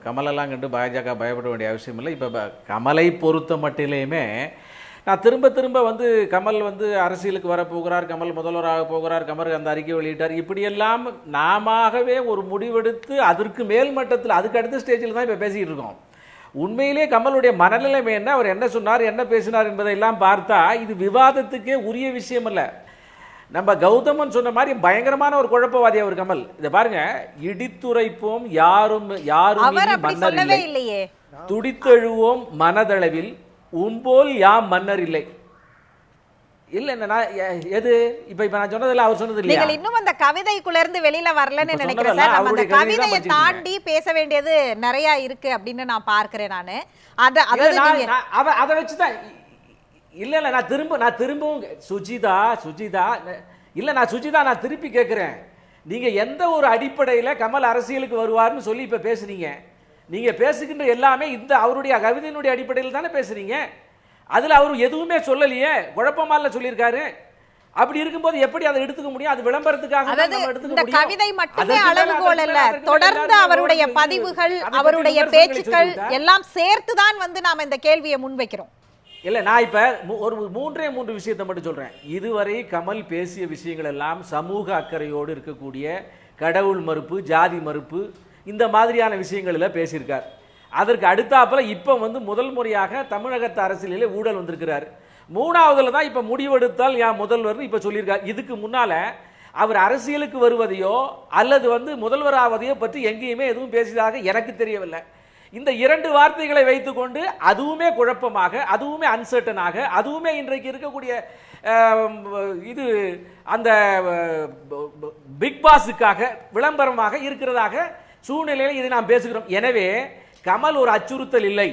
கமலெல்லாம் கண்டு பாஜக பயப்பட வேண்டிய அவசியம் இல்லை. இப்போ கமலை பொறுத்த மட்டிலேயுமே நான் திரும்ப வந்து கமல் வந்து அரசியலுக்கு வரப்போகிறார், கமல் முதல்வராக போகிறார், கமல் அந்த அறிக்கை வெளியிட்டார், இப்படியெல்லாம் நாமவே ஒரு முடிவெடுத்து அதற்கு மேல் மட்டத்தில் அதுக்கு அடுத்த ஸ்டேஜில் தான் இப்போ பேசிக்கிட்டு இருக்கோம். உண்மையிலே கமலுடைய மனநிலைமை என்ன, அவர் என்ன சொன்னார், என்ன பேசினார் என்பதையெல்லாம் பார்த்தா இது விவாதத்துக்கே உரிய விஷயம் அல்ல. நம்ம கௌதமன் சொன்ன மாதிரி பயங்கரமான ஒரு குழப்பவாதி அவர் கமல். இதை பாருங்க, இடித்துரைப்போம் யாரும் மன்னர் இல்லையே, துடித்தெழுவோம் மனதளவில் உம்போல் யாம் மன்னர் இல்லை. இல்ல எது இப்ப நான் சொன்னதில்ல, அவர் சொன்னது இல்லையா? நீங்கள் இன்னும் அந்த கவிதைக்குள்ள இருந்து வெளியில வரலன்னு நினைக்கிறேன் சார். நம்ம அந்த கவிதையை தாண்டி பேச வேண்டியது நிறைய இருக்கு அப்படின்னு நான் பார்க்கிறேன். நானு அதை வச்சுதான் இல்ல நான் திரும்பவும் சுஜிதா இல்ல நான் திருப்பி கேட்கிறேன், நீங்க எந்த ஒரு அடிப்படையில கமல் அரசியலுக்கு வருவார்னு சொல்லி இப்ப பேசுறீங்க? நீங்க பேசுகின்ற எல்லாமே இந்த அவருடைய கவிதையினுடைய அடிப்படையில் தானே பேசுறீங்க. அதுல அவர் எதுவுமே சொல்லலையே, குழப்பமால சொல்லியிருக்காரு. அப்படி இருக்கும்போது எப்படி அதை எடுத்துக்க முடியும்? அது விளம்பரத்துக்காக இந்த கவிதை மட்டுமே அளவுகோல் அல்ல, தொடர்ந்து அவருடைய பதிவுகள், அவருடைய பேச்சுக்கள் எல்லாம் சேர்த்துதான் வந்து நாம இந்த கேள்வியை முன்வைக்கிறோம். இல்லை, நான் இப்போ ஒரு மூன்று விஷயத்தை மட்டும் சொல்கிறேன். இதுவரை கமல் பேசிய விஷயங்கள் எல்லாம் சமூக அக்கறையோடு இருக்கக்கூடிய கடவுள் மறுப்பு, ஜாதி மறுப்பு, இந்த மாதிரியான விஷயங்களில் பேசியிருக்கார். அதற்கு அடுத்தாப்புல இப்போ வந்து முதல் முறையாக தமிழகத்து அரசியலிலே ஊழல் வந்திருக்கிறார். மூணாவதுல தான் இப்போ முடிவெடுத்தால் யார் முதல்வர் இப்போ சொல்லியிருக்கார். இதுக்கு முன்னால் அவர் அரசியலுக்கு வருவதையோ அல்லது வந்து முதல்வர் ஆவதையோ பற்றி எங்கேயுமே எதுவும் பேசியதாக எனக்கு தெரியவில்லை. இந்த 2 வார்த்தைகளை வைத்துக்கொண்டு அதுவுமே குழப்பமாக, அதுவுமே அன்சர்டனாக, அதுவுமே இன்றைக்கு இருக்கக்கூடிய இது அந்த பிக் பாஸுக்காக விளம்பரமாக இருக்கிறதாக சூழ்நிலையில் இதை நாம் பேசுகிறோம். எனவே கமல் ஒரு அச்சுறுத்தல் இல்லை.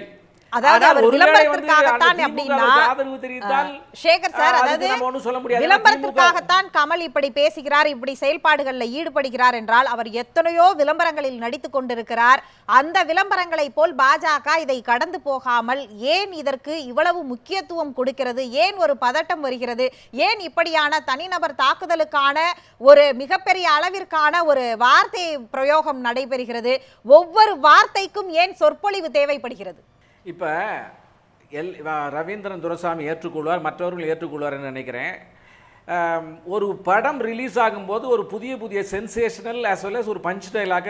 அதாவது அவர் விளம்பரத்திற்காகத்தான் அப்படின்னா ஆதரவு தெரிவித்தால் சேகர் சார், அதாவது சொல்ல முடியாது. விளம்பரத்திற்காகத்தான் கமல் இப்படி பேசுகிறார், இப்படி செயல்பாடுகளில் ஈடுபடுகிறார் என்றால் அவர் எத்தனையோ விளம்பரங்களில் நடித்துக் கொண்டிருக்கிறார். அந்த விளம்பரங்களை போல் பாஜக இதை கடந்து போகாமல் ஏன் இதற்கு இவ்வளவு முக்கியத்துவம் கொடுக்கிறது, ஏன் ஒரு பதட்டம் வருகிறது, ஏன் இப்படியான தனிநபர் தாக்குதலுக்கான ஒரு மிகப்பெரிய அளவிற்கான ஒரு வார்த்தை பிரயோகம் நடைபெறுகிறது, ஒவ்வொரு வார்த்தைக்கும் ஏன் சொற்பொழிவு தேவைப்படுகிறது? இப்போ ரவீந்திரன் துரைசாமி ஏற்றுக்கொள்வார், மற்றவர்கள் ஏற்றுக்கொள்வார் என்று நினைக்கிறேன். ஒரு படம் ரிலீஸ் ஆகும்போது ஒரு புதிய சென்சேஷனல் as well as ஒரு பஞ்ச் டைலாக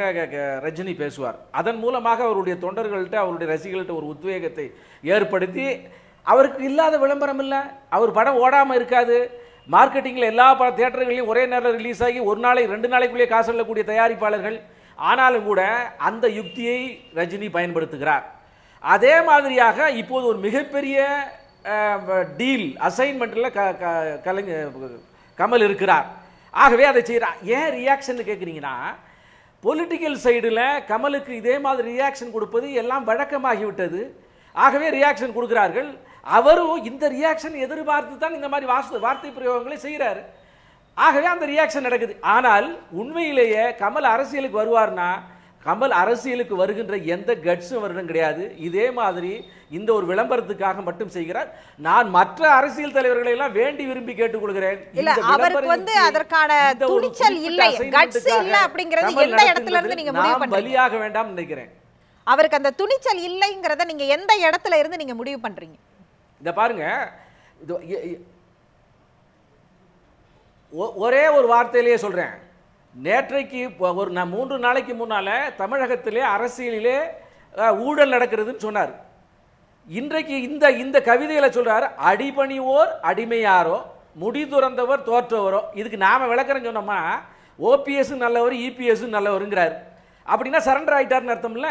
ரஜினி பேசுவார். அதன் மூலமாக அவருடைய தொண்டர்கள்ட்ட, அவருடைய ரசிகர்கள்ட்ட ஒரு உத்வேகத்தை ஏற்படுத்தி, அவருக்கு இல்லாத விளம்பரம் இல்லை, அவர் படம் ஓடாமல் இருக்காது. மார்க்கெட்டிங்கில் எல்லா தியேட்டர்களையும் ஒரே நேரம் ரிலீஸ் ஆகி ஒரு நாளைக்கு 2 நாளைக்குள்ளேயே காசு சொல்லக்கூடிய தயாரிப்பாளர்கள். ஆனாலும் கூட அந்த யுக்தியை ரஜினி பயன்படுத்துகிறார். அதே மாதிரியாக இப்போது ஒரு மிகப்பெரிய டீல் அசைன்மெண்ட்டில் கமல் இருக்கிறார். ஆகவே அதை செய்கிறார். ஏன் ரியாக்ஷன் கேட்குறீங்கன்னா, பொலிட்டிக்கல் சைடில் கமலுக்கு இதே மாதிரி ரியாக்ஷன் கொடுப்பது எல்லாம் வழக்கமாகிவிட்டது. ஆகவே ரியாக்ஷன் கொடுக்கிறார்கள். அவரும் இந்த ரியாக்ஷன் எதிர்பார்த்து தான் இந்த மாதிரி வார்த்தை பிரயோகங்களை செய்கிறார். ஆகவே அந்த ரியாக்ஷன் நடக்குது. ஆனால் உண்மையிலேயே கமல் அரசியலுக்கு வருவார்னா, கமல் அரசியலுக்கு வருகின்ற எந்த கட்ஸும் வருடம் கிடையாது. இதே மாதிரி இந்த ஒரு விளம்பரத்துக்காக மட்டும் செய்கிறார். நான் மற்ற அரசியல் தலைவர்களை எல்லாம் வேண்டி விரும்பி கேட்டுக்கொள்கிறேன். இல்ல, அவருக்கு வந்து அதற்கான துணிச்சல் இல்லை, கட்ஸ் இல்ல அப்படிங்கறது எந்த இடத்துல இருந்து நீங்க முடிவு பண்றீங்க? பலியாக வேண்டாம் நினைக்கிறேன். அவருக்கு அந்த துணிச்சல் இல்லைங்கறத நீங்க எந்த இடத்துல இருந்து நீங்க முடிவு பண்றீங்க? இத பாருங்க, ஒரே ஒரு வார்த்தையிலேயே சொல்றேன். நேற்றைக்கு ஒரு 3 நாளைக்கு முன்னால தமிழகத்திலே அரசியலிலே ஊழல் நடக்கிறதுன்னு சொன்னார். இன்றைக்கு இந்த கவிதையில சொல்றாரு, அடிபணிவோர் அடிமையாரோ, முடி துறந்தவர் தோற்றவரோ. இதுக்கு நாம விளக்கறம் சொன்னோம்னா ஓபிஎஸ் நல்லவர், இபிஎஸ் நல்லவருங்கிறார். அப்படின்னா சரண்டர் ஆயிட்டார்னு அர்த்தம் இல்ல.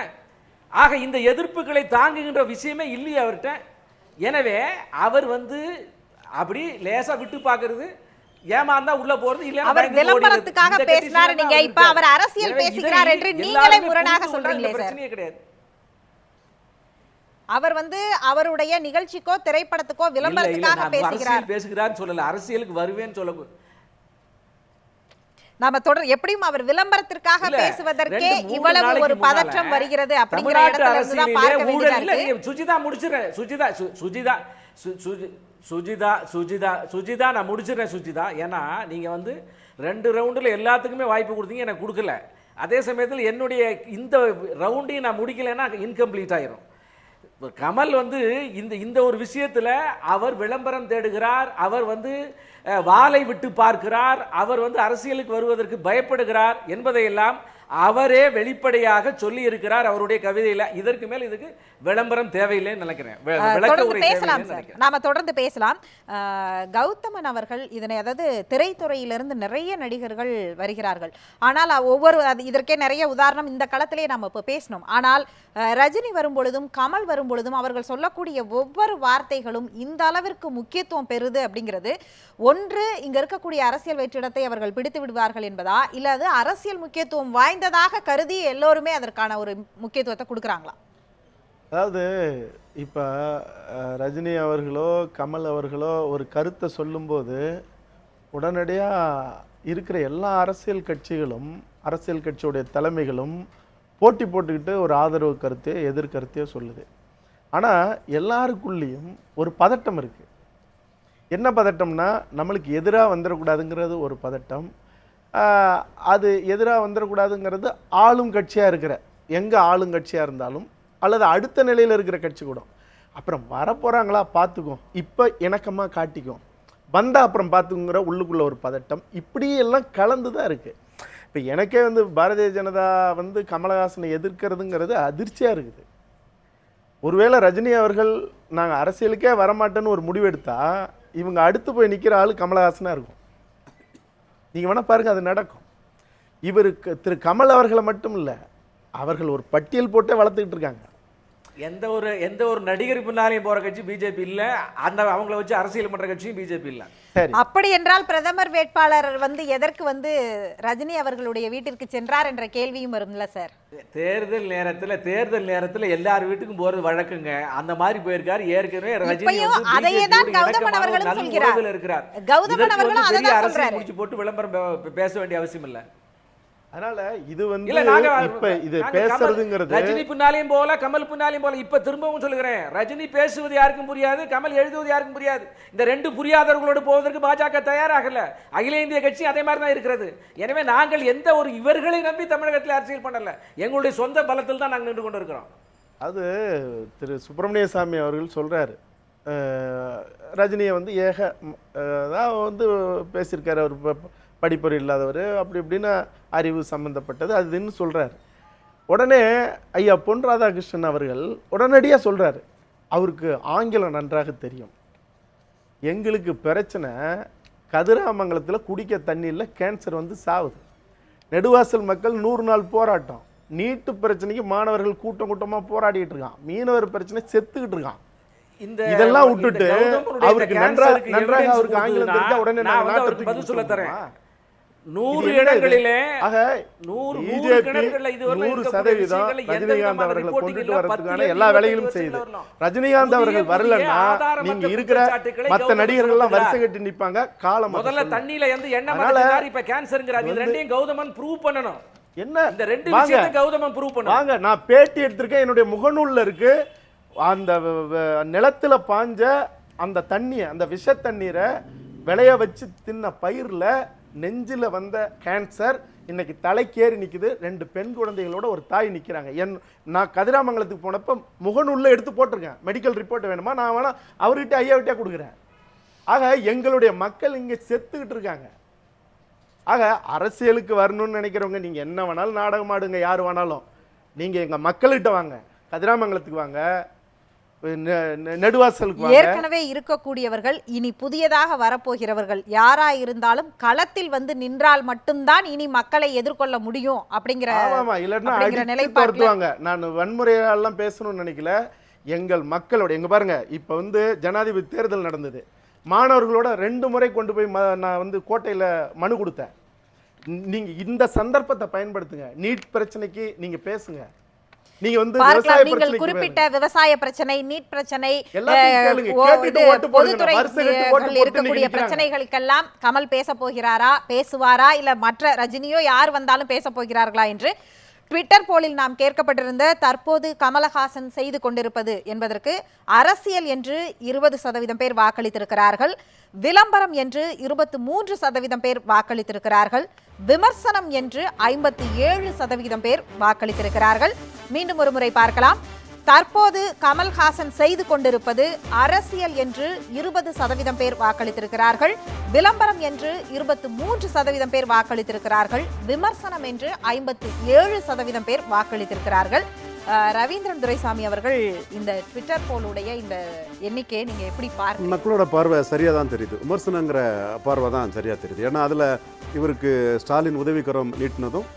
ஆக இந்த எதிர்ப்புகளை தாங்குகின்ற விஷயமே இல்லையே அவர்கிட்ட. எனவே அவர் வந்து அப்படி லேசா விட்டு பார்க்கறது, ஏமாந்தா உள்ள போறது இல்ல. அவர் விளம்பரத்துக்காக பேசினார், நீங்க இப்ப அவர் அரசியல் பேசுகிறார் என்று நீங்களே முரணாக சொல்றீங்களே சார். பிரச்சனையே கிடையாது. அவர் வந்து அவருடைய நிகழ்ச்சிக்கோ திரைப்படத்துக்கோ விளம்பரத்துக்காக பேசுகிறார். பேசுகிறார்னு சொல்லல, அரசியலுக்கு வருவேன்னு சொல்ல. நாம தொடர் எப்படியும் அவர் விளம்பரத்திற்காக பேசுவதற்கே இவ்வளவு ஒரு பதற்றம் வருகிறது அப்படிங்கிற இடத்துல இருந்து தான் பார்க்க வேண்டியதா இருக்கு. சுஜிதா முடிச்சிரேன். சுஜிதா நான் முடிச்சிடறேன் சுஜிதா. ஏன்னா நீங்க வந்து 2 ரவுண்டுல எல்லாத்துக்குமே வாய்ப்பு கொடுத்தீங்க, எனக்கு கொடுக்கல. அதே சமயத்தில் என்னுடைய இந்த ரவுண்டையும் நான் முடிக்கலைன்னா இன்கம்ப்ளீட் ஆயிரும். கமல் வந்து இந்த ஒரு விஷயத்துல அவர் விளம்பரம் தேடுகிறார், அவர் வந்து வாளை விட்டு பார்க்கிறார், அவர் வந்து அரசியலுக்கு வருவதற்கு பயப்படுகிறார் என்பதையெல்லாம் அவரே வெளிப்படையாக சொல்லி இருக்கிறார் அவருடைய கவிதையில. இதற்கு மேல் இதுக்கு விளம்பரம் தேவையில்லைன்னு நினைக்கிறேன். நாம தொடர்ந்து பேசலாம். கௌதமன் அவர்கள் இதனை, அதாவது திரைத்துறையிலிருந்து நிறைய நடிகர்கள் வருகிறார்கள். ஆனால் ஒவ்வொரு இதற்கே நிறைய உதாரணம் இந்த களத்திலே நாம இப்ப பேசணும். ஆனால் ரஜினி வரும்பொழுதும் கமல் வரும்பொழுதும் அவர்கள் சொல்லக்கூடிய ஒவ்வொரு வார்த்தைகளும் இந்த அளவிற்கு முக்கியத்துவம் பெறுது அப்படிங்கிறது, ஒன்று இங்க இருக்கக்கூடிய அரசியல் வெற்றிடத்தை அவர்கள் பிடித்து விடுவார்கள் என்பதா, இல்லது அரசியல் முக்கியத்துவம் வாய்ந்ததாக கருதி எல்லோருமே அதற்கான ஒரு முக்கியத்துவத்தை கொடுக்குறாங்களா? அதாவது இப்போ ரஜினி அவர்களோ கமல் அவர்களோ ஒரு கருத்தை சொல்லும்போது உடனடியாக இருக்கிற எல்லா அரசியல் கட்சிகளும், அரசியல் கட்சியுடைய தலைமைகளும் போட்டி போட்டுக்கிட்டு ஒரு ஆதரவு கருத்தையோ எதிர்கருத்தையோ சொல்லுது. ஆனால் எல்லாருக்குள்ளேயும் ஒரு பதட்டம் இருக்குது. என்ன பதட்டம்னா, நம்மளுக்கு எதிராக வந்துடக்கூடாதுங்கிறது ஒரு பதட்டம். அது எதிராக வந்துடக்கூடாதுங்கிறது ஆளும் கட்சியாக இருக்கிற எங்கே ஆளுங்கட்சியாக இருந்தாலும் அல்லது அடுத்த நிலையில் இருக்கிற கட்சி கூட, அப்புறம் வரப்போகிறாங்களா பார்த்துக்கும், இப்போ இணக்கமாக காட்டிக்கும், வந்தால் அப்புறம் பார்த்துக்குங்கிற உள்ளுக்குள்ளே ஒரு பதட்டம். இப்படியெல்லாம் கலந்து தான் இருக்குது. இப்போ எனக்கே வந்து பாரதிய ஜனதா வந்து கமலஹாசனை எதிர்க்கிறதுங்கிறது அதிர்ச்சியாக இருக்குது. ஒருவேளை ரஜினி அவர்கள் நாங்கள் அரசியலுக்கே வரமாட்டேன்னு ஒரு முடிவெடுத்தா இவங்க அடுத்து போய் நிற்கிற ஆள் கமலஹாசனாக இருக்கும். நீங்கள் வேணால் பாருங்கள், அது நடக்கும். இவருக்கு திரு கமல் அவர்களை மட்டும் இல்லை, அவர்கள் ஒரு பட்டியல் போட்டே வளர்த்துக்கிட்டு இருக்காங்க. எந்த ஒரு நடிகர் பின்னாலையும் போற கட்சி பிஜேபி இல்ல, அந்த அவங்கள வச்சு அரசியல் பண்ற கட்சியும் பிஜேபி இல்ல. சரி, அப்படி என்றால் பிரதமர் வேட்பாளர் வந்து எதற்கு வந்து ரஜினி அவர்களுடைய வீட்டிற்கு சென்றார் என்ற கேள்வியும் வரும்ல சார். தேர்தல் நேரத்துல எல்லார் வீட்டுக்கும் போறது வழக்குங்க. அந்த மாதிரி போயிருக்காரு. ஏற்கனவே ரஜினி இப்பயும் வந்து அதையே தான் BJP யோட கௌதமன் அவர்களும் நல்ல சொல்கிறார். உறவுல இருக்கிறார். கௌதமன் அவர்களும் அதை தான் அரசியல் சொல்றாரு. முடிச்சு போட்டு விளம்பரம் பேச வேண்டிய அவசியம் இல்ல. அதனால இது வந்து இல்ல, நாங்க இப்ப இது நாங்க பேசுறதுங்கிறது ரஜினி பின்னாலையும் போல, கமல் பின்னாலையும் போல. இப்ப திரும்பவும் சொல்லுகிறேன், ரஜினி பேசுவது யாருக்கும் புரியாது, கமல் எழுதுவது யாருக்கும் புரியாது. இந்த ரெண்டு புரியாதவர்களோடு போவதற்கு பாஜக தயாராகல. அகில இந்திய கட்சி அதே மாதிரி தான் இருக்கிறது. எனவே நாங்கள் எந்த ஒரு இவர்களை நம்பி தமிழகத்தில் அரசியல் பண்ணல. எங்களுடைய சொந்த பலத்தில் தான் நாங்கள் நின்று கொண்டு இருக்கிறோம். அது திரு சுப்பிரமணிய சாமி அவர்கள் சொல்றாரு, ரஜினியை வந்து தான் வந்து பேசியிருக்காரு, அவர் படிப்பறிவு இல்லாதவர் அப்படி இப்படின்னு அறிவு சம்பந்தப்பட்டது அதுன்னு சொல்றாரு. உடனே ஐயா பொன் ராதாகிருஷ்ணன் அவர்கள் உடனடியாக சொல்றாரு, அவருக்கு ஆங்கிலம் நன்றாக தெரியும். எங்களுக்கு பிரச்சனை கதிராமங்கலத்தில் குடிக்க தண்ணி இல்லை, கேன்சர் வந்து சாவுது. நெடுவாசல் மக்கள் 100 நாள் போராட்டம். நீட்டு பிரச்சனைக்கு மாணவர்கள் கூட்டம் கூட்டமாக போராடிட்டு இருக்கான். மீனவர் பிரச்சனை செத்துக்கிட்டு இருக்கான். இதெல்லாம் விட்டுட்டு அவருக்கு நன்றாக அவருக்கு ஆங்கிலம் தெரிஞ்சா உடனே நான் வந்து அவருக்கு பதில் சொல்ல தரேன். 100 இடங்களிலே 100 கிணறுகள்ல இதுவரை இருக்கக்கூடிய விஷயங்களை ரஜினிகாந்த் அவர்களை கொண்டுட்டு வரதுக்கான எல்லா வேலைகளும் செய்து ரஜினிகாந்த் அவர்கள் வரலன்னா நீங்க இருக்கிற மத்த நடிகர்கள் எல்லாம் வரிசை கட்டி நிப்பாங்க. காலம் முதல்ல தண்ணியில வந்து எண்ணெய் மறைச்சாரு, இப்ப கேன்சர்ங்கறாரு. இது ரெண்டையும் கௌதமன் ப்ரூவ் பண்ணணும். என்ன இந்த ரெண்டு விஷயத்தை கௌதமன் ப்ரூவ் பண்ணணும். வாங்க, நான் பேட்டி எடுத்திருக்கேன், என்னுடைய முகநூல்ல இருக்கு. அந்த நிலத்துல பாஞ்ச அந்த தண்ணியை, அந்த விஷ தண்ணீரை விளைய வச்சு தின்ன பயிர்ல நெஞ்சில வந்த கேன்சர் இன்னைக்கு தலைக்கேறி நிக்குது. 2 பெண் குழந்தைகளோட ஒரு தாய் நிக்கிறாங்க. நான் கதிராமங்கலத்துக்கு போனப்ப முகநூல்ல எடுத்து போட்டிருக்கேன். மெடிக்கல் ரிப்போர்ட் வேணுமா, நான் வேணா அவர்கிட்ட ஐயாவிட்டே கொடுக்குறேன். ஆக எங்களுடைய மக்கள் இங்க செத்துக்கிட்டு இருக்காங்க. ஆக அரசியலுக்கு வரணும்னு நினைக்கிறவங்க நீங்க என்ன வேணாலும் நாடகம் ஆடுங்க, யார் வேணாலும். நீங்க எங்க மக்கள்கிட்ட வாங்க, கதிராமங்கலத்துக்கு வாங்க, நெடுவாசலுக்கு வாங்க. ஏற்கனவே இருக்கக்கூடியவர்கள் இனி புதியதாக வரப்போகிறவர்கள் யாரா இருந்தாலும் களத்தில் வந்து நின்றால் மட்டும்தான் இனி மக்களை எதிர்கொள்ள முடியும் அப்படிங்கிற நிலைப்பாடுவாங்க. நான் வன்முறையெல்லாம் பேசணும்னு நினைக்கல. எங்கள் மக்களோட எங்க பாருங்க, இப்ப வந்து ஜனாதிபதி தேர்தல் நடந்தது. மாணவர்களோட 2 முறை கொண்டு போய் நான் வந்து கோட்டையில மனு கொடுத்தேன். நீங்க இந்த சந்தர்ப்பத்தை பயன்படுத்துங்க. நீட் பிரச்சனைக்கு நீங்க பேசுங்க. நீங்க வந்து நீங்கள் குறிப்பிட்ட விவசாய பிரச்சனை, நீட் பிரச்சனை, பொதுத்துறை இருக்கக்கூடிய பிரச்சனைகளுக்கெல்லாம் கமல் பேச போகிறாரா, பேசுவாரா, இல்ல மற்ற ரஜினியோ யார் வந்தாலும் பேச போகிறார்களா என்று ட்விட்டர் போலில் நாம் கேட்கப்பட்டிருந்த தற்போது கமலஹாசன் செய்து கொண்டிருப்பது என்பதற்கு அரசியல் என்று 20% பேர் வாக்களித்திருக்கிறார்கள், விளம்பரம் என்று 23% பேர் வாக்களித்திருக்கிறார்கள், விமர்சனம் என்று 57% பேர் வாக்களித்திருக்கிறார்கள். மீண்டும் ஒரு முறை பார்க்கலாம். தற்போது கமல்ஹாசன் செய்து கொண்டிருப்பது அரசியல் என்று 20% பேர் வாக்களித்திருக்கிறார்கள், விளம்பரம் என்று 23% பேர் வாக்களித்திருக்கிறார்கள், விமர்சனம் என்று 57% பேர் வாக்களித்திருக்கிறார்கள். ரவீந்திரன் துரைசாமி அவர்கள், இந்த ட்விட்டர் போலுடைய இந்த எண்ணிக்கையை நீங்க எப்படி பார்க்க? மக்களோட பார்வை சரியா தான் தெரியுது, விமர்சனங்கிற பார்வை தான் சரியா தெரியுது. ஏன்னா அதுல இவருக்கு ஸ்டாலின் உதவிக்கரம் நீட்டினதும்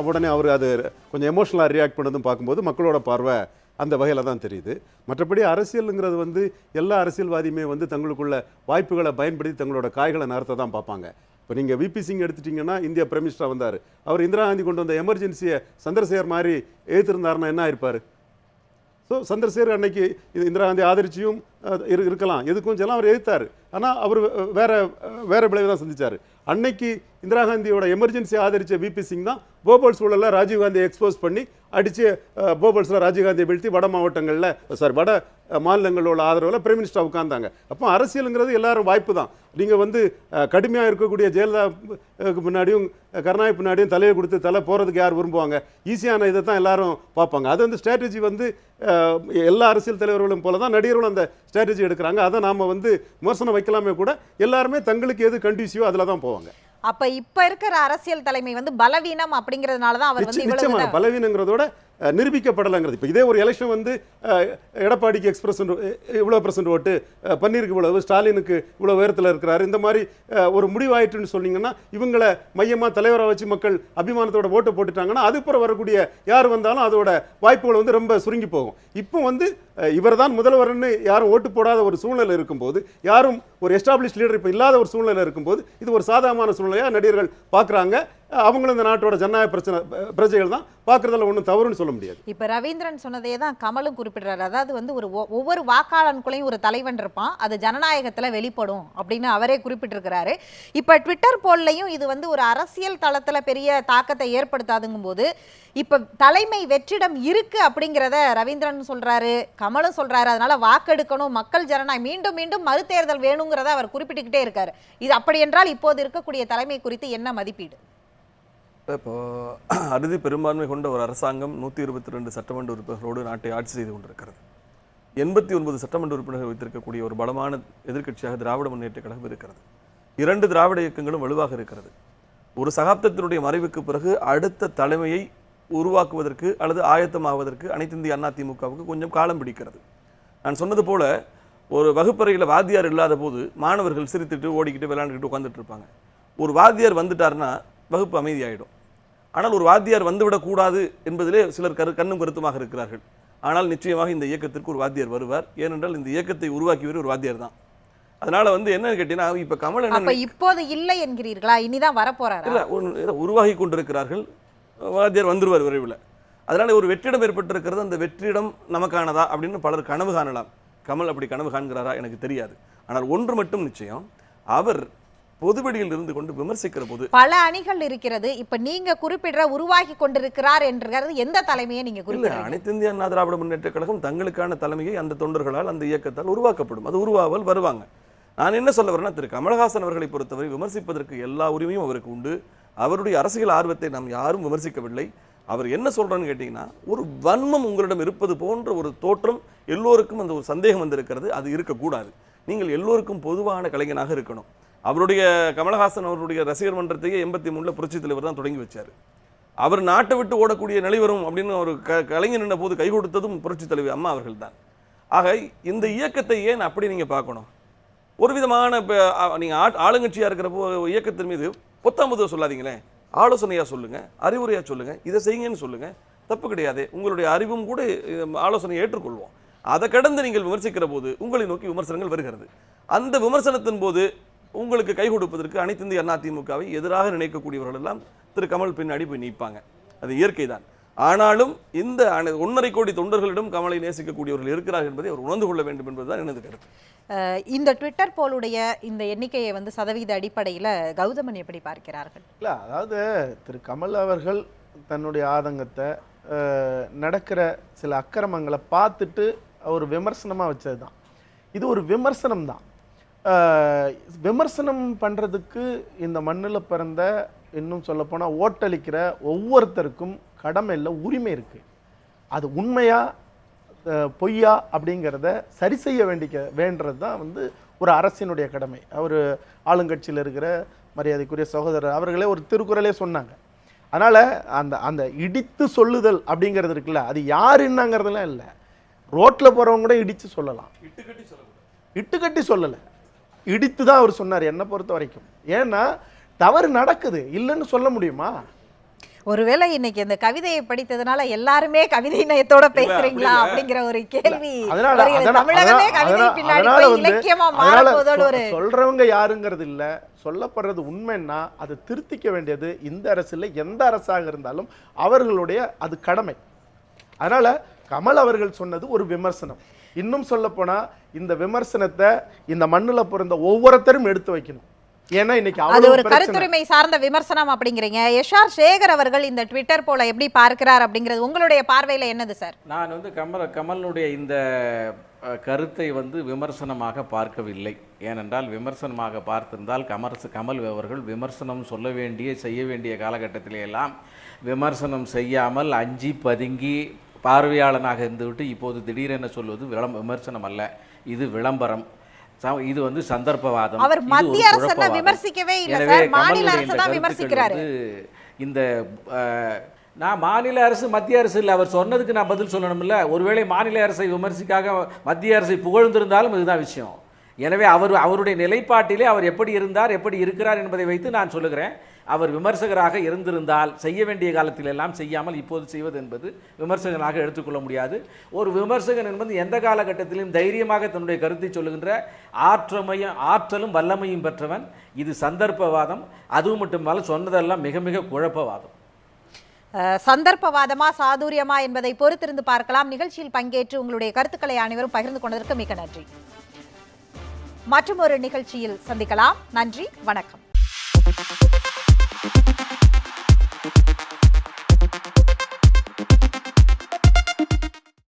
உடனே அவர் அது கொஞ்சம் எமோஷனலாக ரியாக்ட் பண்ணதும் பார்க்கும்போது மக்களோட பார்வை அந்த வகையில் தான் தெரியுது. மற்றபடி அரசியலுங்கிறது வந்து எல்லா அரசியல்வாதியுமே வந்து தங்களுக்குள்ள வாய்ப்புகளை பயன்படுத்தி தங்களோட காய்களை நகர்த்த தான் பார்ப்பாங்க. இப்போ நீங்கள் விபி சிங் எடுத்துட்டிங்கன்னா இந்தியா பிரைம் மினிஸ்டராக வந்தார். அவர் இந்திரா காந்தி கொண்டு வந்த எமர்ஜென்சியை சந்திரசேகர் மாதிரி எழுத்திருந்தாருன்னா என்ன ஆயிருப்பார்? ஸோ சந்திரசேகர் அன்னைக்கு இந்திரா காந்தி ஆதரிச்சியும் இருக்கலாம், எதுக்கும் சொல்லலாம் அவர் எதிர்த்தார். ஆனால் அவர் வேற விளைவு தான் சந்திச்சார். அன்னைக்கு இந்திரா காந்தியோட எமர்ஜென்சி ஆதரித்த விபி சிங் தான் போபால் சூழலில் ராஜீவ்காந்தியை எக்ஸ்போஸ் பண்ணி அடித்து போபால்ஸில் ராஜீவ்காந்தியை வீழ்த்தி வட மாநிலங்களோட ஆதரவில் பிரைம் மினிஸ்டர் உட்கார்ந்தாங்க. அப்போ அரசியலுங்கிறது எல்லாரும் வாய்ப்பு தான். நீங்கள் வந்து கடுமையாக இருக்கக்கூடிய ஜெயலலிதாவுக்கு முன்னாடியும் கருணாநிதி பின்னாடியும் தலையை கொடுத்து தலை போகிறதுக்கு யார் விரும்புவாங்க? ஈஸியான இதை தான் எல்லாரும் பார்ப்பாங்க. அது வந்து ஸ்ட்ராட்டஜி வந்து எல்லா அரசியல் தலைவர்களும் போல தான் நடிகர்களும் அந்த ஸ்ட்ராட்டஜி எடுக்கிறாங்க. அதை நாம் வந்து விமர்சனம் வைக்கலாமே கூட எல்லாருமே தங்களுக்கு எது கண்டியூசிவோ அதில் தான் போவாங்க. அப்ப இப்ப இருக்கிற அரசியல் தலைமை வந்து பலவீனம் அப்படிங்கிறதுனால தான் அவர் வந்து நிச்சயமா பலவீனங்கிறதோட நிரூபிக்கப்படலைங்கிறது. இப்போ இதே ஒரு எலெக்ஷன் வந்து எடப்பாடிக்கு இவ்வளோ % ஓட்டு, பன்னீருக்கு இவ்வளவு, ஸ்டாலினுக்கு இவ்வளோ உயரத்தில் இருக்கிறாரு, இந்த மாதிரி ஒரு முடிவாயிட்டுன்னு சொன்னீங்கன்னா இவங்களை மையமாக தலைவராக வச்சு மக்கள் அபிமானத்தோட ஓட்டை போட்டுட்டாங்கன்னா அதுக்கப்புறம் வரக்கூடிய யார் வந்தாலும் அதோட வாய்ப்புகள் வந்து ரொம்ப சுருங்கி போகும். இப்போ வந்து இவர் தான் முதல்வர்னு யாரும் ஓட்டு போடாத ஒரு சூழ்நிலை இருக்கும்போது, யாரும் ஒரு எஸ்டாப்ளிஷ் லீடர் இப்போ இல்லாத ஒரு சூழ்நிலை இருக்கும்போது இது ஒரு சாதாரணமான சூழ்நிலையாக நடிகர்கள் பார்க்குறாங்க. அவங்களும் இந்த நாட்டோட ஜனநாயக பிரஜைகள் தான், பார்க்குறதுல ஒன்றும் தவறுன்னு சொல்ல முடியாது. இப்ப ரவீந்திரன் சொன்னதே தான் கமலும் குறிப்பிடுறாரு. அதாவது வந்து ஒவ்வொரு வாக்காளனுக்குள்ளேயும் ஒரு தலைவன் இருப்பான், அது ஜனநாயகத்துல வெளிப்படும் அப்படின்னு அவரே குறிப்பிட்டிருக்கிறாரு. இப்ப ட்விட்டர் போல்லையும் இது வந்து ஒரு அரசியல் தளத்துல பெரிய தாக்கத்தை ஏற்படுத்தாதுங்கும் போது இப்ப தலைமை வெற்றிடம் இருக்கு அப்படிங்கிறத ரவீந்திரன் சொல்றாரு, கமலும் சொல்றாரு. அதனால வாக்கெடுக்கணும், மக்கள் ஜனநாயகம், மீண்டும் மீண்டும் மறுதேர்தல் வேணுங்கிறத அவர் குறிப்பிட்டுக்கிட்டே இருக்காரு. இது அப்படி என்றால் இப்போது இருக்கக்கூடிய தலைமை குறித்து என்ன மதிப்பீடு? இப்போ அறுதி பெரும்பான்மை கொண்ட ஒரு அரசாங்கம் 122 சட்டமன்ற உறுப்பினர்களோடு நாட்டை ஆட்சி செய்து கொண்டிருக்கிறது. 89 சட்டமன்ற உறுப்பினர்கள் வைத்திருக்கக்கூடிய ஒரு பலமான எதிர்க்கட்சியாக திராவிட முன்னேற்ற கழகம் இருக்கிறது. 2 திராவிட இயக்கங்களும் வலுவாக இருக்கிறது. ஒரு சகாப்தத்தினுடைய மறைவுக்கு பிறகு அடுத்த தலைமையை உருவாக்குவதற்கு அல்லது ஆயத்தமாவதற்கு அனைத்து இந்திய அண்ணா திமுகவுக்கு கொஞ்சம் காலம் பிடிக்கிறது. நான் சொன்னது போல ஒரு வகுப்பறையில் வாத்தியார் இல்லாத போது மாணவர்கள் சிரித்துட்டு ஓடிக்கிட்டு விளையாண்டுக்கிட்டு உட்காந்துட்டு இருப்பாங்க. ஒரு வாத்தியார் வந்துட்டார்னா வகுப்பு அமைதியாயிடும். ஆனால் ஒரு வாத்தியார் வந்துவிடக்கூடாது என்பதிலே சிலர் கண்ணும் கருத்துமாக இருக்கிறார்கள். ஆனால் நிச்சயமாக இந்த இயக்கத்திற்கு ஒரு வாத்தியார் வருவார். ஏனென்றால் இந்த இயக்கத்தை உருவாக்கியவர் ஒரு வாத்தியார் தான். அதனால வந்து என்ன கேட்டீங்கன்னா, இப்ப கமல் அப்ப இப்போது இல்லை என்கிறீர்களா? இனிதான் வரப்போறாரு? இல்ல, உருவாகி கொண்டிருக்கிறார்கள். வாத்தியார் வந்துருவார் விரைவில். அதனால ஒரு வெற்றிடம் ஏற்பட்டிருக்கிறது. அந்த வெற்றிடம் நமக்கானதா அப்படின்னு பலர் கனவு காணலாம். கமல் அப்படி கனவு காண்கிறாரா எனக்கு தெரியாது. ஆனால் ஒன்று மட்டும் நிச்சயம், அவர் பொதுவெளியில் இருந்து கொண்டு விமர்சிக்கிற போது பல அணிகள் இருக்கிறது. இப்ப நீங்க குறிப்பிடுற உருவாகி கொண்டிருக்கிறார் என்கிறது எந்த தலைமையை நீங்க குறிப்பிடுறீங்க? அனைத்து இந்திய அண்ணா திராவிட முன்னேற்ற கழகம் தங்களுக்கான தலைமையை அந்த தொண்டர்களால், அந்த இயக்கத்தால் உருவாக்கப்படும். அது உருவாவல் வருவாங்க. நான் என்ன சொல்ல வரேன்னா, திரு கமலஹாசன் அவர்களை பொறுத்தவரை விமர்சிப்பதற்கு எல்லா உரிமையும் அவருக்கு உண்டு. அவருடைய அரசியல் ஆர்வத்தை நாம் யாரும் விமர்சிக்கவில்லை. அவர் என்ன சொல்றான்னு கேட்டீங்கன்னா, ஒரு வன்மம் உங்களிடம் இருப்பது போன்ற ஒரு தோற்றம் எல்லோருக்கும் அந்த ஒரு சந்தேகம் வந்திருக்கிறது. அது இருக்கக்கூடாது. நீங்கள் எல்லோருக்கும் பொதுவான கலைஞனாக இருக்கணும். அவருடைய கமலஹாசன் அவருடைய ரசிகர் மன்றத்தையே 83 புரட்சித் தலைவர் தான் தொடங்கி வச்சார். அவர் நாட்டை விட்டு ஓடக்கூடிய நிலை வரும் அப்படின்னு ஒரு கலைஞர் நின்ற போது கை கொடுத்ததும் புரட்சித் தலைவர் அம்மா அவர்கள் தான். ஆக இந்த இயக்கத்தை ஏன் அப்படி நீங்க பார்க்கணும்? ஒரு விதமான நீங்க ஆளுங்கட்சியா இருக்கிறப்போ இயக்கத்தின் மீது பொத்தாமுத சொல்லாதீங்களே, ஆலோசனையா சொல்லுங்க, அறிவுரையா சொல்லுங்க, இதை செய்யுங்கன்னு சொல்லுங்க, தப்பு கிடையாது. உங்களுடைய அறிவும் கூட ஆலோசனையை ஏற்றுக்கொள்வோம். அதை கடந்து நீங்கள் விமர்சிக்கிற போது உங்களை நோக்கி விமர்சனங்கள் வருகிறது. அந்த விமர்சனத்தின் போது உங்களுக்கு கை கொடுப்பதற்கு அனைத்து இந்திய அண்ணா திமுகவை எதிராக நினைக்கக்கூடியவர்கள் எல்லாம் திரு கமல் பின்னாடி போய் நிற்பாங்க. அது இயற்கை தான். ஆனாலும் இந்த 1.5 கோடி தொண்டர்களிடம் கமலை நேசிக்கக்கூடியவர்கள் இருக்கிறார்கள் என்பதை அவர் உணர்ந்து கொள்ள வேண்டும் என்பதுதான் எனது கருத்து. இந்த ட்விட்டர் போலுடைய இந்த எண்ணிக்கையை வந்து சதவீத அடிப்படையில் கௌதமன் எப்படி பார்க்கிறார்கள்? இல்லை, அதாவது திரு கமல் அவர்கள் தன்னுடைய ஆதங்கத்தை, நடக்கிற சில அக்கிரமங்களை பார்த்துட்டு ஒரு விமர்சனமாக வச்சது தான். இது ஒரு விமர்சனம் தான். விமர்சனம் பண்ணுறதுக்கு இந்த மண்ணில் பிறந்த, இன்னும் சொல்லப்போனால் ஓட்டளிக்கிற ஒவ்வொருத்தருக்கும் கடமை இல்லை, உரிமை இருக்குது. அது உண்மையா பொய்யா அப்படிங்கிறத சரி செய்ய வேண்டது தான் வந்து ஒரு அரசினுடைய கடமை. அவர் ஆளுங்கட்சியில் இருக்கிற மரியாதைக்குரிய சகோதரர் அவர்களே ஒரு திருக்குறளே சொன்னாங்க. அதனால் அந்த இடித்து சொல்லுதல் அப்படிங்கிறது இருக்குல்ல, அது யார் என்னங்கிறதுலாம் இல்லை. ரோட்டில் போகிறவங்க கூட இடித்து சொல்லலாம், இட்டுக்கட்டி சொல்லலை, இடித்து தான் அவர் சொன்னார் என்னை பொறுத்த வரைக்கும். ஏன்னா தவறு நடக்குது, இல்லைன்னு சொல்ல முடியுமா? ஒருவேளை இன்னைக்கு இந்த கவிதையை படித்ததுனால எல்லாருமே கவிதை நயத்தோட பேசுறீங்களா அப்படிங்கிற ஒரு கேள்வி தமிழகமே கவிதை பின்னாடி போய் இலக்கியமா மாறப்போதோடு ஒரு சொல்றவங்க யாருங்கிறது இல்ல, சொல்லப்படுறது உண்மைன்னா அதை திருத்திக்க வேண்டியது இந்த அரசுல எந்த அரசாக இருந்தாலும் அவர்களுடைய அது கடமை. அதனால கமல் அவர்கள் சொன்னது ஒரு விமர்சனம். இன்னும் சொல்ல போனா இந்த விமர்சனத்தை இந்த மண்ணுல பிறந்த ஒவ்வொருத்தரும் எடுத்து வைக்கணும். ஏன்னா இன்னைக்கு அது ஒரு கருத்துரிமை சார்ந்த விமர்சனம் அப்படிங்கிறீங்க. எஸ்ஆர் சேகர் அவர்கள் இந்த ட்விட்டர் போல எப்படி பார்க்கிறார் அப்படிங்கிறது உங்களுடைய பார்வையில் என்னது சார்? நான் வந்து கமலுடைய இந்த கருத்தை வந்து விமர்சனமாக பார்க்கவில்லை. ஏனென்றால் விமர்சனமாக பார்த்திருந்தால் கமல் அவர்கள் விமர்சனம் சொல்ல வேண்டிய செய்ய வேண்டிய காலகட்டத்திலே எல்லாம் விமர்சனம் செய்யாமல் அஞ்சி பதுங்கி பார்வையாளனாக இருந்துவிட்டு இப்போது திடீரென சொல்வது விமர்சனம் அல்ல, இது விளம்பரம், இது வந்து சந்தர்ப்பவாதம். அவர் மத்திய அரசை விமர்சிக்கவே இல்லை சார், மாநில அரசை தான் விமர்சிக்கிறார். இந்த நான் மாநில அரசு மத்திய அரசு இல்லை, அவர் சொன்னதுக்கு நான் பதில் சொல்லணும்ல. ஒருவேளை மாநில அரசை விமர்சிக்காக மத்திய அரசை புகழ்ந்திருந்தாலும் இதுதான் விஷயம். எனவே அவருடைய நிலைப்பாட்டிலே அவர் எப்படி இருந்தார், எப்படி இருக்கிறார் என்பதை வைத்து நான் சொல்லுகிறேன். அவர் விமர்சகராக இருந்திருந்தால் செய்ய வேண்டிய காலத்தில் எல்லாம் செய்யாமல் இப்போது செய்வது என்பது விமர்சகனாக எடுத்துக்கொள்ள முடியாது. ஒரு விமர்சகன் என்பது எந்த காலகட்டத்திலும் தைரியமாக தன்னுடைய கருத்தை சொல்லுகின்ற ஆற்றலும் வல்லமையும் பெற்றவன். இது சந்தர்ப்பவாதம். அதுவும் மட்டுமல்ல, சொன்னதெல்லாம் மிக மிக குழப்பவாதம். சந்தர்ப்பவாதமா சாதுரியமா என்பதை பொறுத்திருந்து பார்க்கலாம். நிகழ்ச்சியில் பங்கேற்று உங்களுடைய கருத்துக்களை அனைவரும் பகிர்ந்து கொண்டதற்கு மிக நன்றி. மற்றும் ஒரு நிகழ்ச்சியில் சந்திக்கலாம். நன்றி, வணக்கம்.